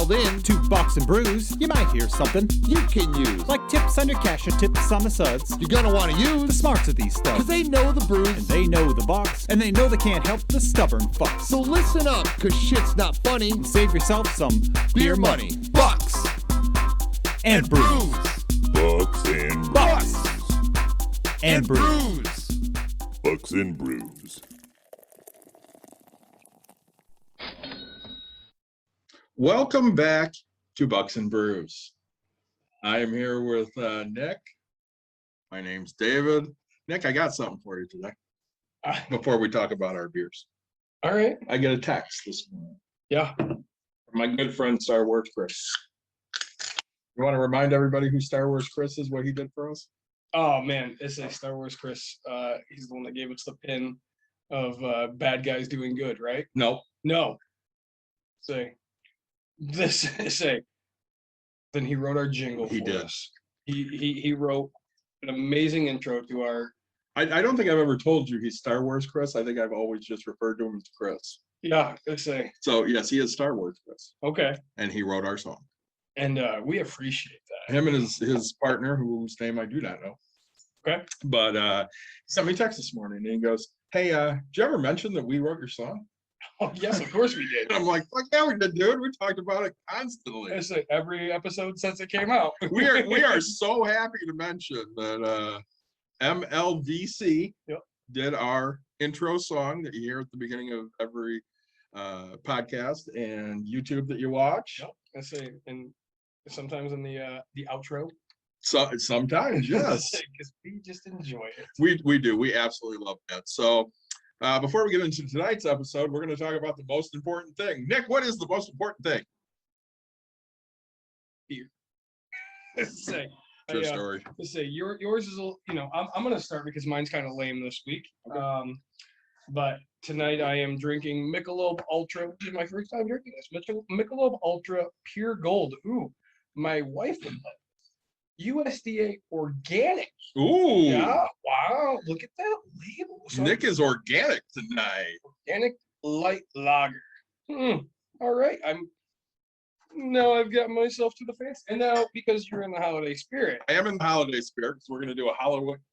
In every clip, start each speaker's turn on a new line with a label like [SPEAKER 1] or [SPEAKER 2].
[SPEAKER 1] dialed in to Bucks and Brews, you might hear something you can use. Like tips on your cash or tips on the suds. You're gonna want to use the smarts of these studs. Cause they know the brews, and they know the Bucks, and they know they can't help the stubborn fucks. So listen up, cause shit's not funny. And save yourself some beer money. Bucks and Brews.
[SPEAKER 2] Bucks and
[SPEAKER 1] Bucks
[SPEAKER 2] Brews.
[SPEAKER 1] and Brews.
[SPEAKER 2] Bucks and Brews.
[SPEAKER 3] Welcome back to Bucks and Brews. I am here with Nick. My name's David. Nick, I got something for you today before we talk about our beers.
[SPEAKER 4] All right.
[SPEAKER 3] I get a text this morning
[SPEAKER 4] Yeah.
[SPEAKER 3] from my good friend Star Wars Chris. You want to remind everybody who Star Wars Chris is, what he did for us?
[SPEAKER 4] Oh man, it's a Star Wars Chris. He's the one that gave us the pin of bad guys doing good, right?
[SPEAKER 3] No.
[SPEAKER 4] Say then he wrote our jingle
[SPEAKER 3] He
[SPEAKER 4] for
[SPEAKER 3] did.
[SPEAKER 4] us. He wrote an amazing intro to our
[SPEAKER 3] I don't think I've ever told you he's Star Wars Chris. I think I've always just referred to him as Chris. So yes, he is Star Wars Chris.
[SPEAKER 4] Okay.
[SPEAKER 3] And he wrote our song.
[SPEAKER 4] And we appreciate that.
[SPEAKER 3] Him and his partner, whose name I do not know.
[SPEAKER 4] Okay.
[SPEAKER 3] But he sent me a text this morning and he goes, "Hey, did you ever mention that we wrote your song?"
[SPEAKER 4] Oh yes, of course we did.
[SPEAKER 3] And I'm like, "Fuck yeah, we did, dude. We talked about it constantly."
[SPEAKER 4] It's like every episode since it came out.
[SPEAKER 3] we are so happy to mention that MLVC did our intro song that you hear at the beginning of every podcast and YouTube that you watch.
[SPEAKER 4] I say, and sometimes in the outro.
[SPEAKER 3] So sometimes, yes.
[SPEAKER 4] Because we just enjoy it.
[SPEAKER 3] We do. We absolutely love that. So before we get into tonight's episode, we're going to talk about the most important thing. Nick, what is the most important thing?
[SPEAKER 4] Beer.
[SPEAKER 3] True story.
[SPEAKER 4] Let's say yours is I'm going to start because mine's kind of lame this week.
[SPEAKER 3] Okay.
[SPEAKER 4] But tonight I am drinking Michelob Ultra. This is my first time drinking this. Michelob Ultra Pure Gold. Ooh, my wife would like USDA organic.
[SPEAKER 3] Ooh.
[SPEAKER 4] Yeah. Wow. Look at that label. So
[SPEAKER 3] Nick is organic tonight.
[SPEAKER 4] organic light lager. All right. I've got myself to the face. And now because you're in the holiday spirit.
[SPEAKER 3] I am in the holiday spirit because we're going to do a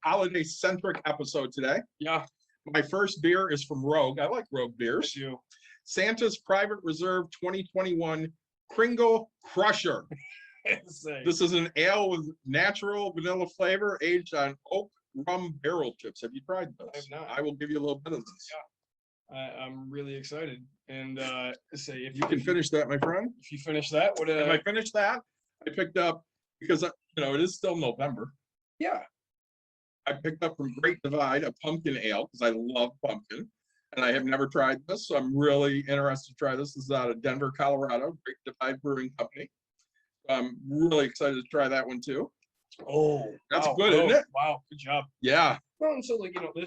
[SPEAKER 3] holiday-centric episode today.
[SPEAKER 4] Yeah.
[SPEAKER 3] My first beer is from Rogue. I like Rogue beers.
[SPEAKER 4] You.
[SPEAKER 3] Santa's Private Reserve 2021 Kringle Crusher. This is an ale with natural vanilla flavor aged on oak rum barrel chips. Have you tried this?
[SPEAKER 4] I have not.
[SPEAKER 3] I will give you a little bit of this.
[SPEAKER 4] Yeah. I'm really excited. And if
[SPEAKER 3] You can finish that, my friend.
[SPEAKER 4] If you finish that, what
[SPEAKER 3] If I finish that, I picked up, because it is still November.
[SPEAKER 4] yeah.
[SPEAKER 3] I picked up from Great Divide a pumpkin ale because I love pumpkin, and I have never tried this, so I'm really interested to try this. This is out of Denver, Colorado, Great Divide Brewing Company. I'm really excited to try that one too.
[SPEAKER 4] Oh,
[SPEAKER 3] That's
[SPEAKER 4] wow.
[SPEAKER 3] good, isn't it?
[SPEAKER 4] Wow, good job.
[SPEAKER 3] Yeah,
[SPEAKER 4] Well, and so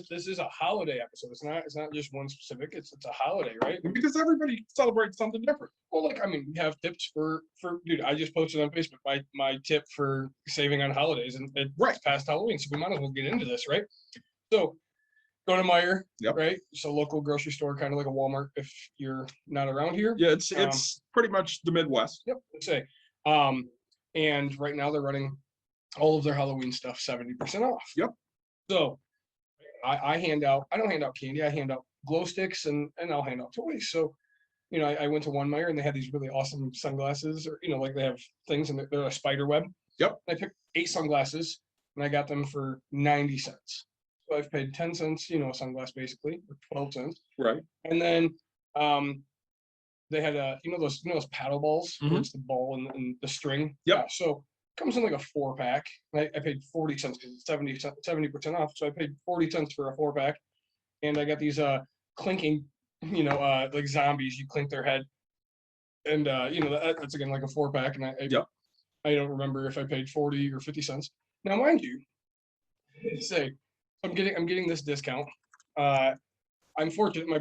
[SPEAKER 4] this is a holiday episode. It's not just one specific. It's a holiday, right?
[SPEAKER 3] because everybody celebrates something different.
[SPEAKER 4] Well, we have tips for dude. I just posted on Facebook my tip for saving on holidays, and it's past Halloween, so we might as well get into this, right? So, go to Meijer, right? It's a local grocery store, kind of like a Walmart if you're not around here.
[SPEAKER 3] Yeah, it's pretty much the Midwest.
[SPEAKER 4] Yep. Let's say, and right now they're running all of their Halloween stuff 70% off.
[SPEAKER 3] Yep.
[SPEAKER 4] So, I don't hand out candy. I hand out glow sticks and I'll hand out toys. So, I went to one Meijer and they had these really awesome sunglasses, or like they have things and they're a spider web.
[SPEAKER 3] Yep.
[SPEAKER 4] I picked 8 sunglasses and I got them for 90 cents. So I've paid 10 cents, a sunglass basically, or 12 cents.
[SPEAKER 3] Right.
[SPEAKER 4] And then they had those paddle balls, where it's the ball and the string.
[SPEAKER 3] Yep.
[SPEAKER 4] Yeah, so it comes in like a 4-pack. I paid 40 cents because it's 70% off. So I paid 40 cents for a 4-pack. And I got these clinking, like zombies, you clink their head. And that's again like a 4-pack. And I don't remember if I paid 40 or 50 cents. Now, mind you, I'm getting this discount. I'm fortunate. My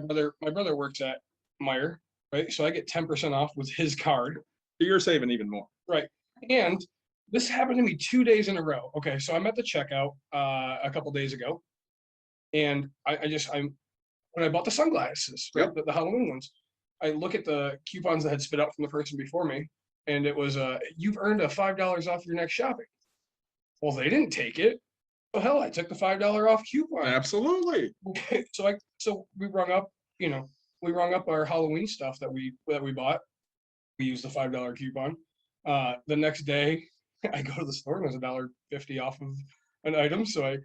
[SPEAKER 4] brother works at Meijer, right? So I get 10% off with his card.
[SPEAKER 3] So you're saving even more.
[SPEAKER 4] Right. And this happened to me 2 days in a row. Okay, so I'm at the checkout a couple days ago, and when I bought the sunglasses, right, the Halloween ones, I look at the coupons that had spit out from the person before me, and it was you've earned a $5 off your next shopping. Well, they didn't take it. Oh hell, I took the $5 off coupon.
[SPEAKER 3] Absolutely.
[SPEAKER 4] So we rung up, we rung up our Halloween stuff that we bought. We used the $5 coupon. The next day, I go to the store and there's $1.50 off of an item. So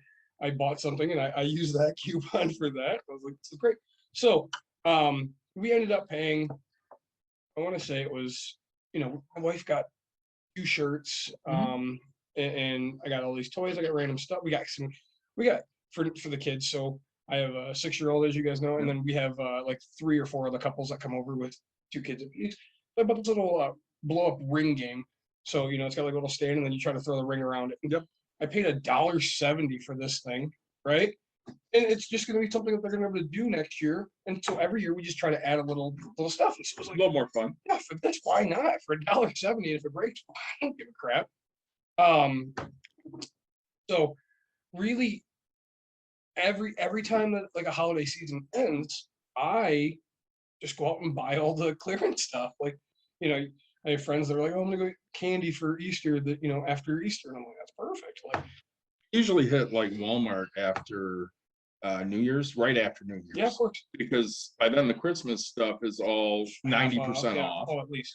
[SPEAKER 4] I bought something and I used that coupon for that. I was like, this is great. So we ended up paying, I want to say it was, my wife got 2 shirts, and I got all these toys. I got random stuff. We got for the kids. So I have a 6-year-old, as you guys know, and then we have like 3 or 4 other couples that come over with 2 kids apiece. So I bought this little blow up ring game. So it's got like a little stand, and then you try to throw the ring around it.
[SPEAKER 3] Yep.
[SPEAKER 4] I paid $1.70 for this thing, right? And it's just going to be something that they're going to be able to do next year. And so every year we just try to add a little stuff. And so it was
[SPEAKER 3] A
[SPEAKER 4] like,
[SPEAKER 3] little more fun.
[SPEAKER 4] yeah, for this, why not? For $1.70, if it breaks, I don't give a crap. So really, every time that like a holiday season ends, I just go out and buy all the clearance stuff. Like, I have friends that are like, oh, I'm gonna go get candy for Easter, that after Easter, and I'm like, that's perfect. Like,
[SPEAKER 3] Usually hit like Walmart after New Year's, right after New Year's.
[SPEAKER 4] yeah, of course.
[SPEAKER 3] Because by then the Christmas stuff is all 90% off.
[SPEAKER 4] Oh, at least.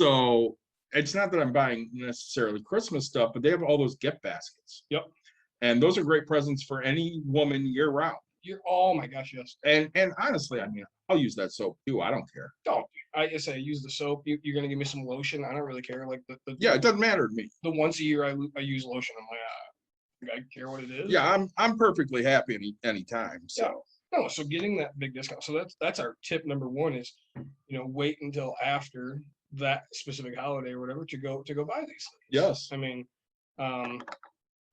[SPEAKER 3] So it's not that I'm buying necessarily Christmas stuff, but they have all those gift baskets.
[SPEAKER 4] Yep.
[SPEAKER 3] And those are great presents for any woman year round.
[SPEAKER 4] Oh my gosh, yes.
[SPEAKER 3] And honestly, I mean, I'll use that soap too. I don't care.
[SPEAKER 4] Oh, I say I use the soap. You're gonna give me some lotion. I don't really care. Like
[SPEAKER 3] Yeah, it doesn't matter to me.
[SPEAKER 4] the once a year I use lotion. I'm like, I care what it is.
[SPEAKER 3] Yeah, I'm perfectly happy anytime. So
[SPEAKER 4] No, so getting that big discount. So that's our tip number 1 is, wait until after that specific holiday or whatever to go buy these things.
[SPEAKER 3] yes.
[SPEAKER 4] I mean,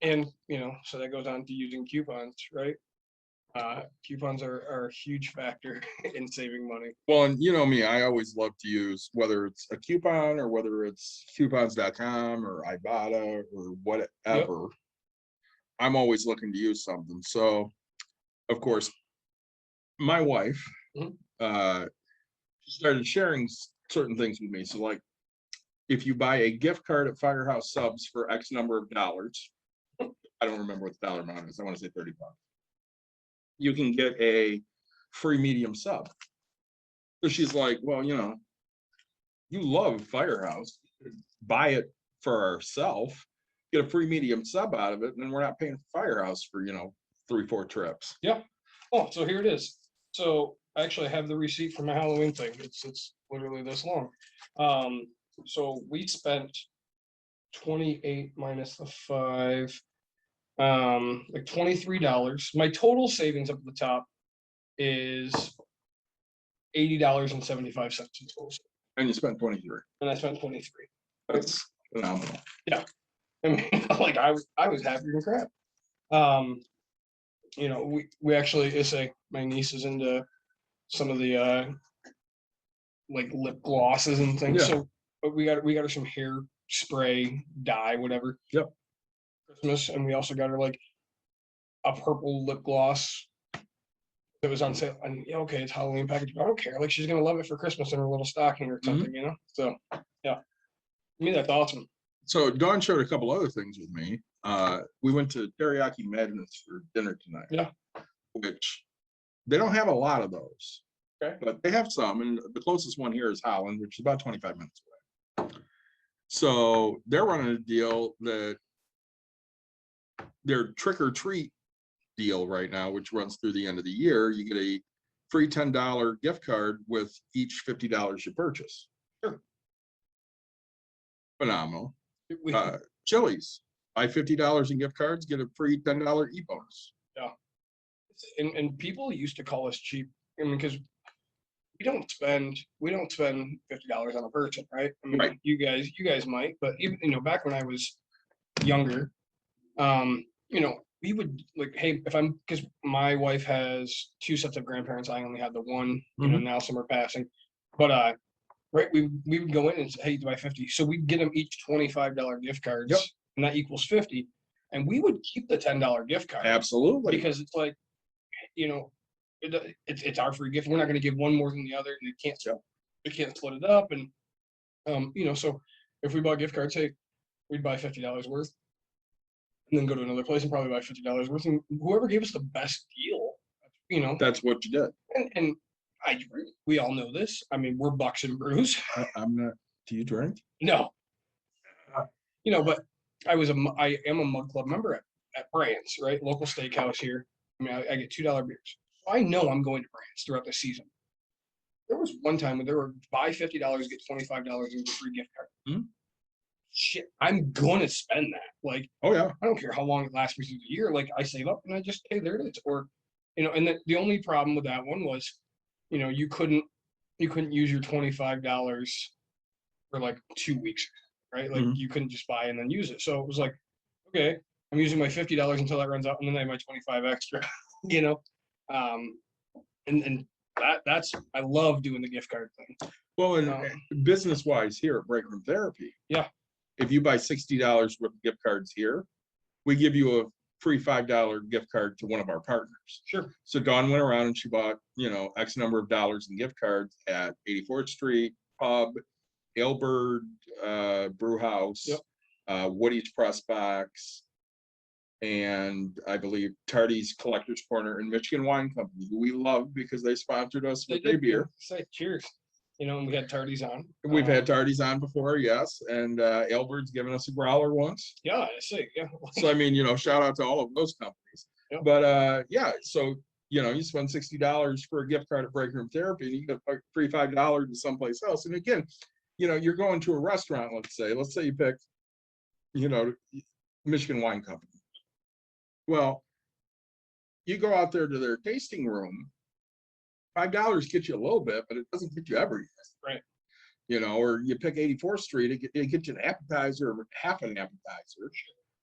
[SPEAKER 4] and so that goes on to using coupons, right? Coupons are a huge factor in saving money.
[SPEAKER 3] Well, and you know me, I always love to use, whether it's a coupon or whether it's coupons.com or Ibotta or whatever.
[SPEAKER 4] Yep.
[SPEAKER 3] I'm always looking to use something. So, of course, my wife started sharing certain things with me. So, like, if you buy a gift card at Firehouse Subs for X number of dollars, I don't remember what the dollar amount is. I want to say $30. You can get a free medium sub. So she's like, well, you love Firehouse, buy it for ourselves, get a free medium sub out of it, and then we're not paying for Firehouse for 3-4 trips.
[SPEAKER 4] Yep. Oh, so here it is. So I actually have the receipt for my Halloween thing. It's literally this long. So we spent 28 minus the 5, like $23. My total savings up at the top is $80.75 in total.
[SPEAKER 3] And you spent 23.
[SPEAKER 4] And I spent 23.
[SPEAKER 3] That's phenomenal.
[SPEAKER 4] Yeah. I mean, like I was happier than crap. We actually, my niece is into some of the like lip glosses and things.
[SPEAKER 3] Yeah.
[SPEAKER 4] So we got her some hair spray, dye, whatever.
[SPEAKER 3] Yep.
[SPEAKER 4] Christmas, and we also got her like a purple lip gloss that was on sale. And okay, it's Halloween package, but I don't care. Like, she's gonna love it for Christmas in her little stocking or something, So yeah, I mean, that's awesome.
[SPEAKER 3] So Dawn showed a couple other things with me. We went to Teriyaki Madness for dinner tonight.
[SPEAKER 4] Yeah.
[SPEAKER 3] Which they don't have a lot of those.
[SPEAKER 4] Okay.
[SPEAKER 3] But they have some, and the closest one here is Holland, which is about 25 minutes away. So they're running a deal that their trick or treat deal right now, which runs through the end of the year. You get a free $10 gift card with each $50 you purchase.
[SPEAKER 4] Sure.
[SPEAKER 3] Phenomenal. Chili's, buy $50 in gift cards, get a free $10 e-bonus.
[SPEAKER 4] Yeah. And people used to call us cheap. I mean, because we don't spend $50 on a person, right? I mean,
[SPEAKER 3] right.
[SPEAKER 4] You guys might, but even back when I was younger, we would like, hey, because my wife has 2 sets of grandparents, I only had the one. Now some are passing, but right, we would go in and say, hey, do I 50? So we'd get them each $25 gift cards.
[SPEAKER 3] Yep.
[SPEAKER 4] And that equals 50, and we would keep the $10 gift card.
[SPEAKER 3] Absolutely.
[SPEAKER 4] Because it's like, it's our free gift. We're not going to give one more than the other, and they can't split it up. And so if we bought gift cards, hey, we'd buy $50 worth, and then go to another place and probably buy $50 worth, and whoever gave us the best deal, you know,
[SPEAKER 3] That's what you did.
[SPEAKER 4] and we all know this. I mean, we're Bucks and Brews.
[SPEAKER 3] I'm not. Do you drink?
[SPEAKER 4] No, you know, but I am a Mug Club member at Brand's, right? Local steakhouse here. I mean, I get $2 beers. I know I'm going to Brand's throughout the season. There was one time when there were buy $50, get $25 and get free gift card.
[SPEAKER 3] Hmm.
[SPEAKER 4] Shit, I'm going to spend that. Like,
[SPEAKER 3] Oh yeah.
[SPEAKER 4] I don't care how long it lasts me through the year. Like, I save up and I just, hey, there it is. Or, you know, and the only problem with that one was, you know, you couldn't use your $25 for like 2 weeks, right? Like, you couldn't just buy and then use it. So it was like, okay, I'm using my $50 until that runs out, and then I have my 25 extra, you know. And that's I love doing the gift card thing.
[SPEAKER 3] Well, and business wise here at Break Room Therapy,
[SPEAKER 4] Yeah.
[SPEAKER 3] if you buy $60 worth of gift cards here, we give you a free $5 gift card to one of our partners.
[SPEAKER 4] Sure.
[SPEAKER 3] So Dawn went around and she bought, you know, X number of dollars in gift cards at 84th Street Pub, Ailbird Brew House, Woody's Press Box, and I believe Tardy's Collector's Corner and Michigan Wine Company, who we love because they sponsored us with their beer.
[SPEAKER 4] Say cheers. You know, and we had Tardy's on.
[SPEAKER 3] We've had Tardy's on before, yes, and Ailbird's given us a growler once.
[SPEAKER 4] Yeah, I see. Yeah.
[SPEAKER 3] So I mean, you know, shout out to all of those companies.
[SPEAKER 4] Yep.
[SPEAKER 3] But yeah, so you know, you spend $60 for a gift card at Break Room Therapy, and you get a free $5 to someplace else. And again, you know, you're going to a restaurant. Let's say you pick, you know, Michigan Wine Company. Well, you go out there to their tasting room. $5 gets you a little bit, but it doesn't get you everything.
[SPEAKER 4] Right.
[SPEAKER 3] You know, or you pick 84th Street, it gets you an appetizer or half an appetizer,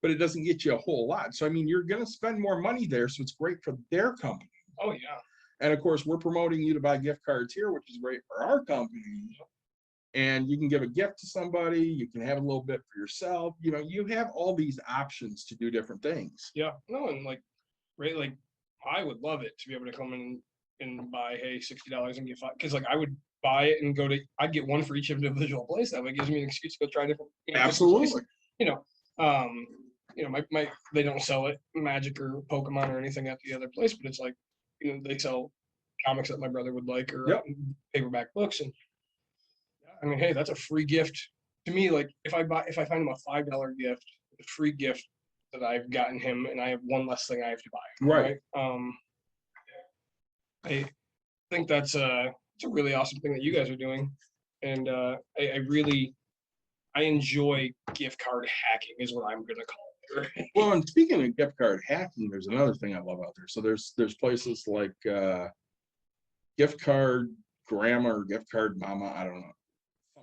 [SPEAKER 3] but it doesn't get you a whole lot. So, I mean, you're going to spend more money there. So it's great for their company.
[SPEAKER 4] Oh, yeah.
[SPEAKER 3] And of course, we're promoting you to buy gift cards here, which is great for our company. And you can give a gift to somebody. You can have a little bit for yourself. You know, you have all these options to do different things.
[SPEAKER 4] Yeah. No, and like, right, like, I would love it to be able to come in and buy, hey, $60 and get $5, because like I would buy it and I'd get one for each individual place. That way it gives me an excuse to go try different. You know,
[SPEAKER 3] Absolutely.
[SPEAKER 4] Different you know, they don't sell it Magic or Pokemon or anything at the other place, but it's like, you know, they sell comics that my brother would like, or paperback books. And I mean, hey, that's a free gift to me. Like if I find him a $5 gift, a free gift that I've gotten him, and I have one less thing I have to buy.
[SPEAKER 3] Right.
[SPEAKER 4] I think it's a really awesome thing that you guys are doing, and I enjoy gift card hacking is what I'm gonna call it.
[SPEAKER 3] Well, and speaking of gift card hacking, there's another thing I love out there. So there's places like Gift Card Grandma or Gift Card Mama, I don't know,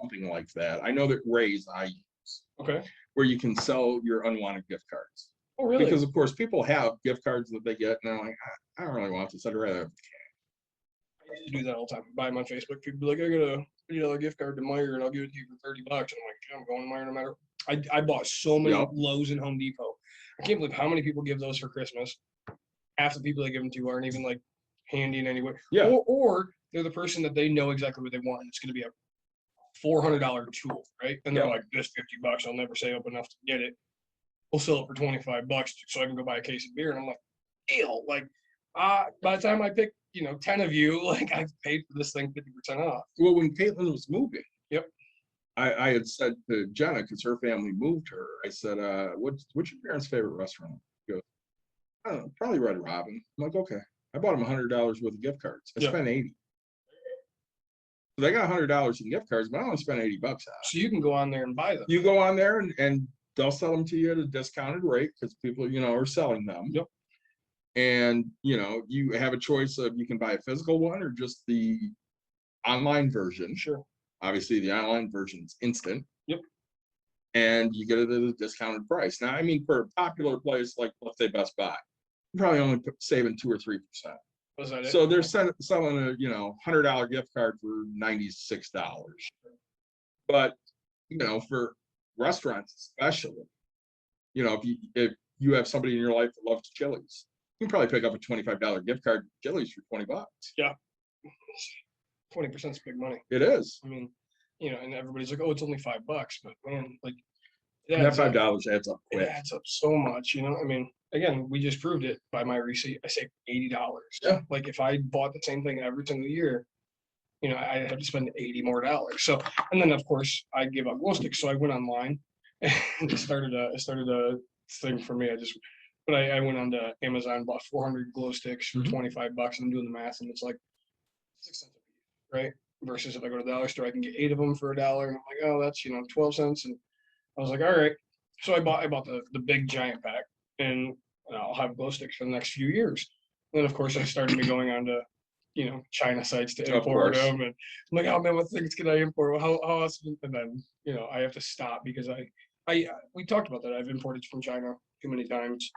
[SPEAKER 3] something like that. I know that Ray's I use,
[SPEAKER 4] Okay.
[SPEAKER 3] where you can sell your unwanted gift cards.
[SPEAKER 4] Oh, really?
[SPEAKER 3] Because of course people have gift cards that they get and they're like, I don't really want this. I'd rather have
[SPEAKER 4] I used to do that all the time. Buy them on Facebook. People be like, I got a $50 gift card to Meijer and I'll give it to you for $30. And I'm like, I'm going to Meijer no matter. I bought so many Lowe's and Home Depot. I can't believe how many people give those for Christmas. Half the people they give them to aren't even like handy in any way.
[SPEAKER 3] Yeah.
[SPEAKER 4] Or they're the person that they know exactly what they want. It's going to be a $400 tool, right? And they're like, this $50, I'll never save up enough to get it. We'll sell it for $25 so I can go buy a case of beer. And I'm like, ew, like by the time I pick, 10 of you, like I've paid for this thing 50% off.
[SPEAKER 3] Well, when Caitlin was moving,
[SPEAKER 4] Yep.
[SPEAKER 3] I had said to Jenna, because her family moved her, I said, what's your parents' favorite restaurant? She goes, I don't know, probably Red Robin. I'm like, okay. I bought them $100 worth of gift cards. I spent $80. So they got $100 in gift cards, but I only spent $80 on it.
[SPEAKER 4] So you can go on there and buy them.
[SPEAKER 3] You go on there and they'll sell them to you at a discounted rate because people, are selling them.
[SPEAKER 4] Yep.
[SPEAKER 3] And, you have a choice of you can buy a physical one or just the online version.
[SPEAKER 4] Sure.
[SPEAKER 3] Obviously, the online version is instant.
[SPEAKER 4] Yep.
[SPEAKER 3] And you get it at a discounted price. Now, I mean, for a popular place like, let's say, Best Buy, you're probably only saving 2 or 3%.
[SPEAKER 4] Was that it?
[SPEAKER 3] So they're selling a $100 gift card for $96. But for restaurants especially, if you have somebody in your life that loves Chili's, you can probably pick up a $25 gift card to Chili's for $20.
[SPEAKER 4] Yeah. 20% is big money.
[SPEAKER 3] It is.
[SPEAKER 4] I mean, you know, and everybody's like, oh, it's only $5, but man, like it
[SPEAKER 3] That
[SPEAKER 4] adds up.
[SPEAKER 3] $5 adds up
[SPEAKER 4] It
[SPEAKER 3] quick.
[SPEAKER 4] adds up so much, you know. I mean, again, we just proved it by my receipt. I saved $80.
[SPEAKER 3] Yeah.
[SPEAKER 4] Like if I bought the same thing every single year, you know, I had to spend $80 more. So, and then of course I gave up glow sticks, so I went online and it started a thing for me. I went on to Amazon, bought 400 glow sticks for
[SPEAKER 3] Mhm.
[SPEAKER 4] $25, and I'm doing the math, and it's like 6 cents a piece, right? Versus if I go to the dollar store, I can get 8 of them for $1, and I'm like, oh, that's 12 cents, and I was like, all right. So I bought the big giant pack, and I'll have glow sticks for the next few years. And then of course I started me going on to China sites to
[SPEAKER 3] Of
[SPEAKER 4] import
[SPEAKER 3] course.
[SPEAKER 4] them, and I'm like, oh man, what things can I import? How awesome? And then I have to stop because we talked about that. I've imported from China too many times.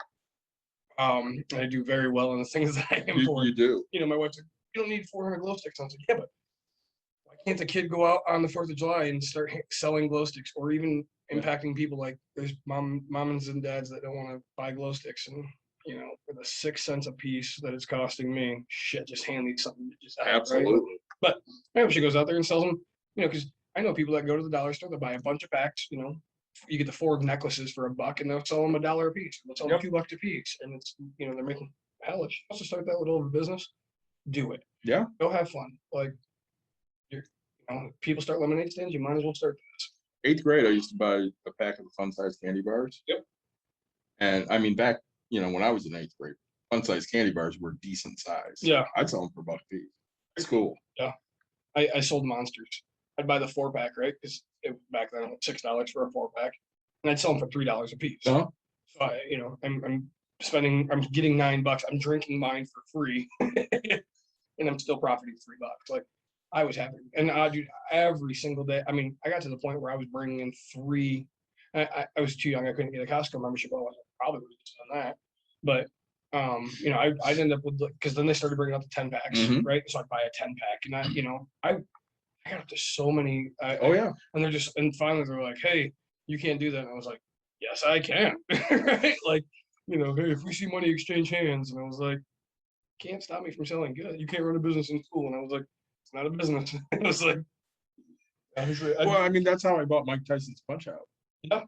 [SPEAKER 4] I do very well in the things that I import.
[SPEAKER 3] You do.
[SPEAKER 4] My wife's like, you don't need 400 glow sticks. I was like, yeah, but why can't the kid go out on the 4th of July and start selling glow sticks, or even impacting people? Like there's moms and dads that don't want to buy glow sticks, and for the 6 cents a piece that it's costing me, shit, just hand me something to just out, right?
[SPEAKER 3] Absolutely.
[SPEAKER 4] But maybe she goes out there and sells them, because I know people that go to the dollar store, they'll buy a bunch of packs, you get the 4 necklaces for $1 and they'll sell them $1 a piece. They'll sell them $2 a piece. And it's, they're making hellish. Also start that little business, do it.
[SPEAKER 3] Yeah.
[SPEAKER 4] Go have fun. Like people start lemonade stands, you might as well start this.
[SPEAKER 3] 8th grade, I used to buy a pack of the fun size candy bars.
[SPEAKER 4] Yep.
[SPEAKER 3] And I mean, back, when I was in 8th grade, fun size candy bars were decent size.
[SPEAKER 4] Yeah.
[SPEAKER 3] I'd sell them for $1 a piece. It's cool.
[SPEAKER 4] Yeah. I sold monsters. I'd buy the 4-pack, right? Because back then it was $6 for a 4-pack, and I'd sell them for $3 a piece.
[SPEAKER 3] Uh-huh.
[SPEAKER 4] So I'm getting $9. I'm drinking mine for free, and I'm still profiting $3. Like I was happy, and dude, every single day. I mean, I got to the point where I was bringing in 3. I was too young. I couldn't get a Costco membership. Otherwise, I probably would have just done that. But I'd end up with, because then they started bringing out the 10 packs, right? So I'd buy a 10-pack, and I got up to so many.
[SPEAKER 3] Oh yeah.
[SPEAKER 4] And finally they're like, hey, you can't do that. And I was like, yes, I can. Right? Like, hey, if we see money exchange hands. And I was like, can't stop me from selling good. You can't run a business in school. And I was like, it's not a business. I was like,
[SPEAKER 3] Well, I mean, that's how I bought Mike Tyson's Punch Out.
[SPEAKER 4] Yeah.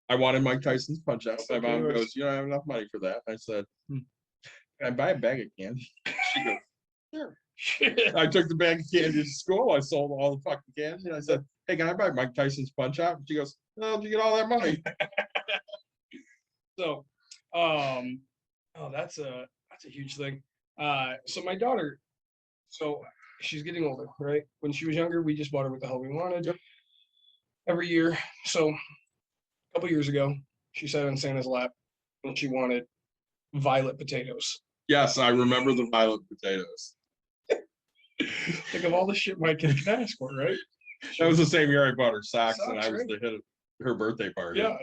[SPEAKER 3] I wanted Mike Tyson's Punch Out. My
[SPEAKER 4] Okay,
[SPEAKER 3] mom
[SPEAKER 4] yours.
[SPEAKER 3] goes, you don't have enough money for that. I said, can I buy a bag of candy? She goes, sure. I took the bag of candy to school. I sold all the fucking candy. And I said, hey, can I buy Mike Tyson's Punch Out? And she goes, no, did you get all that money?
[SPEAKER 4] So, that's a huge thing. So my daughter, she's getting older, right? When she was younger, we just bought her what the hell we wanted every year. So a couple years ago, she sat on Santa's lap and she wanted violet potatoes.
[SPEAKER 3] Yes, I remember the violet potatoes.
[SPEAKER 4] Think of all the shit my kid can ask for, right?
[SPEAKER 3] That was the same year I bought her socks and
[SPEAKER 4] Socks,
[SPEAKER 3] I was
[SPEAKER 4] right?
[SPEAKER 3] the hit of her birthday party.
[SPEAKER 4] Yeah,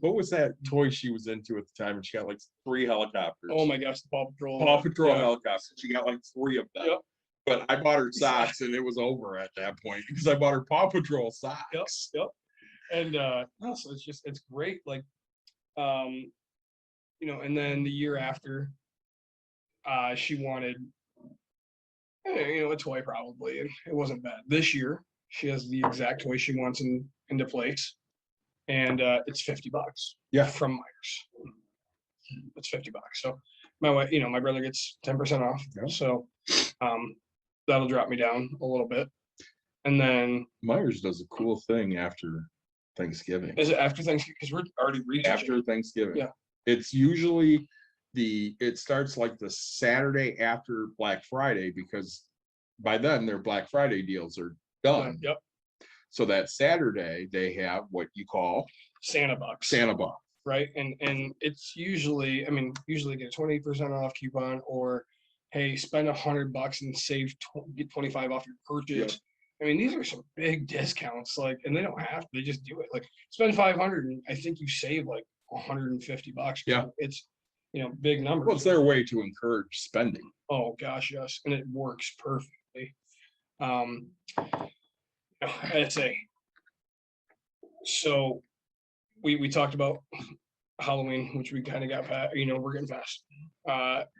[SPEAKER 3] What was that toy she was into at the time? And she got like 3 helicopters.
[SPEAKER 4] oh my gosh, the Paw Patrol.
[SPEAKER 3] Paw Patrol
[SPEAKER 4] Yeah.
[SPEAKER 3] helicopters. She got like 3 of them.
[SPEAKER 4] Yep.
[SPEAKER 3] But I bought her socks and it was over at that point because I bought her Paw Patrol socks.
[SPEAKER 4] Yep. And so it's great. Like, and then the year after, she wanted, a toy probably, and it wasn't bad. This year, she has the exact toy she wants into place, and it's $50.
[SPEAKER 3] Yeah.
[SPEAKER 4] From Myers. It's $50. So my wife, my brother gets 10% off.
[SPEAKER 3] Yeah.
[SPEAKER 4] So that'll drop me down a little bit. And then
[SPEAKER 3] Myers does a cool thing after Thanksgiving.
[SPEAKER 4] is it after Thanksgiving? Because we're already reaching
[SPEAKER 3] After Thanksgiving.
[SPEAKER 4] Yeah.
[SPEAKER 3] It's usually it starts like the Saturday after Black Friday because by then their Black Friday deals are done.
[SPEAKER 4] Yep.
[SPEAKER 3] So that Saturday they have what you call
[SPEAKER 4] Santa bucks.
[SPEAKER 3] Santa bucks.
[SPEAKER 4] Right. And it's usually get a 20% off coupon, or hey, spend $100 and save get 25 off your purchase.
[SPEAKER 3] Yep.
[SPEAKER 4] I mean, these are some big discounts, like, and they don't have to, they just do it. Like spend 500 and I think you save like $150.
[SPEAKER 3] Yeah.
[SPEAKER 4] It's big numbers.
[SPEAKER 3] Well, it's their way to encourage spending.
[SPEAKER 4] Oh gosh, yes. And it works perfectly. I'd say so we talked about Halloween, which we kind of got past, we're getting past.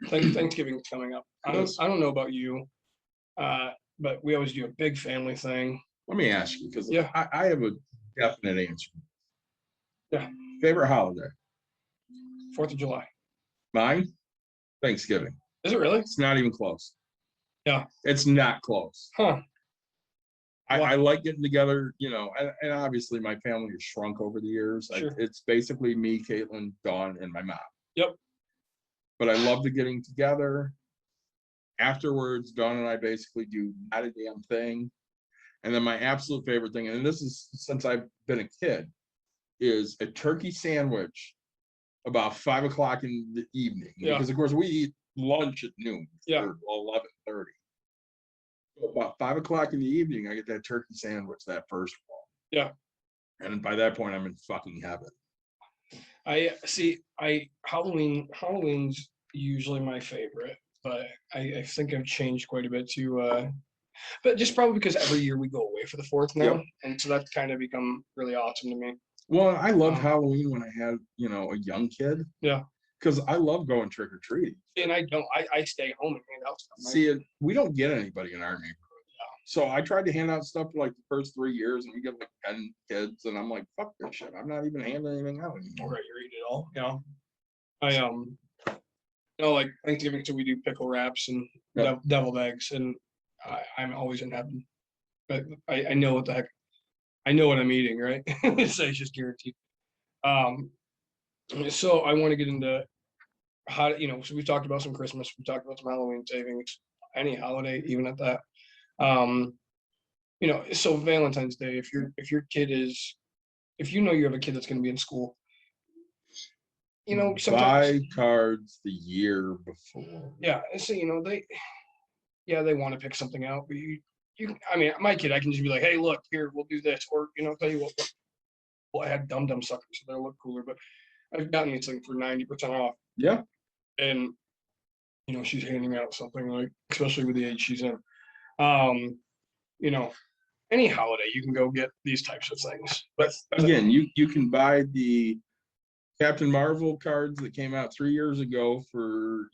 [SPEAKER 4] Thanksgiving's coming up. I don't know about you, but we always do a big family thing.
[SPEAKER 3] Let me ask you, because
[SPEAKER 4] Yeah.
[SPEAKER 3] I have a definite answer.
[SPEAKER 4] Yeah.
[SPEAKER 3] Favorite holiday?
[SPEAKER 4] 4th of July.
[SPEAKER 3] Mine? Thanksgiving.
[SPEAKER 4] Is it really?
[SPEAKER 3] It's not even close.
[SPEAKER 4] Yeah.
[SPEAKER 3] It's not close.
[SPEAKER 4] Huh.
[SPEAKER 3] I like getting together, you know, and obviously my family has shrunk over the years.
[SPEAKER 4] Sure.
[SPEAKER 3] It's basically me, Caitlin, Dawn, and my mom.
[SPEAKER 4] Yep.
[SPEAKER 3] But I love the getting together. Afterwards, Dawn and I basically do not a damn thing. And then my absolute favorite thing, and this is since I've been a kid, is a turkey sandwich about 5 o'clock in the evening.
[SPEAKER 4] Yeah.
[SPEAKER 3] Because of course we eat lunch at noon
[SPEAKER 4] Yeah.
[SPEAKER 3] or 11:30. So about 5 o'clock in the evening, I get that turkey sandwich, that first one.
[SPEAKER 4] Yeah.
[SPEAKER 3] And by that point, I'm in fucking heaven.
[SPEAKER 4] Halloween's usually my favorite, but I think I've changed quite a bit to but just probably because every year we go away for the 4th now.
[SPEAKER 3] Yep.
[SPEAKER 4] And so that's kind of become really awesome to me.
[SPEAKER 3] Well, I loved Halloween when I had, you know, a young kid.
[SPEAKER 4] Yeah.
[SPEAKER 3] Because I love going trick or treating.
[SPEAKER 4] And I stay home and hand out stuff.
[SPEAKER 3] See, we don't get anybody in our neighborhood. So I tried to hand out stuff for like the first 3 years, and we get like 10 kids, and I'm like, fuck this shit. I'm not even handing anything out anymore.
[SPEAKER 4] Right, you're eating it all. Yeah. Like Thanksgiving, so we do pickle wraps and deviled eggs, and I'm always in heaven. But I know what the heck, I know what I'm eating, right? It's just guaranteed. So I want to get into how, so we've talked about some Christmas, we talked about some Halloween savings, any holiday, even at that. So Valentine's Day, if your kid is, if you know you have a kid that's going to be in school, sometimes
[SPEAKER 3] buy cards the year before.
[SPEAKER 4] Yeah, so they want to pick something out, but I mean, my kid, I can just be like, hey, look, here, we'll do this, or tell you what, well, I had dum suckers, so they'll look cooler, but I've gotten these things for 90% off.
[SPEAKER 3] Yeah.
[SPEAKER 4] And she's handing out something, like, especially with the age she's in. Any holiday you can go get these types of things. But
[SPEAKER 3] again, you can buy the Captain Marvel cards that came out 3 years ago for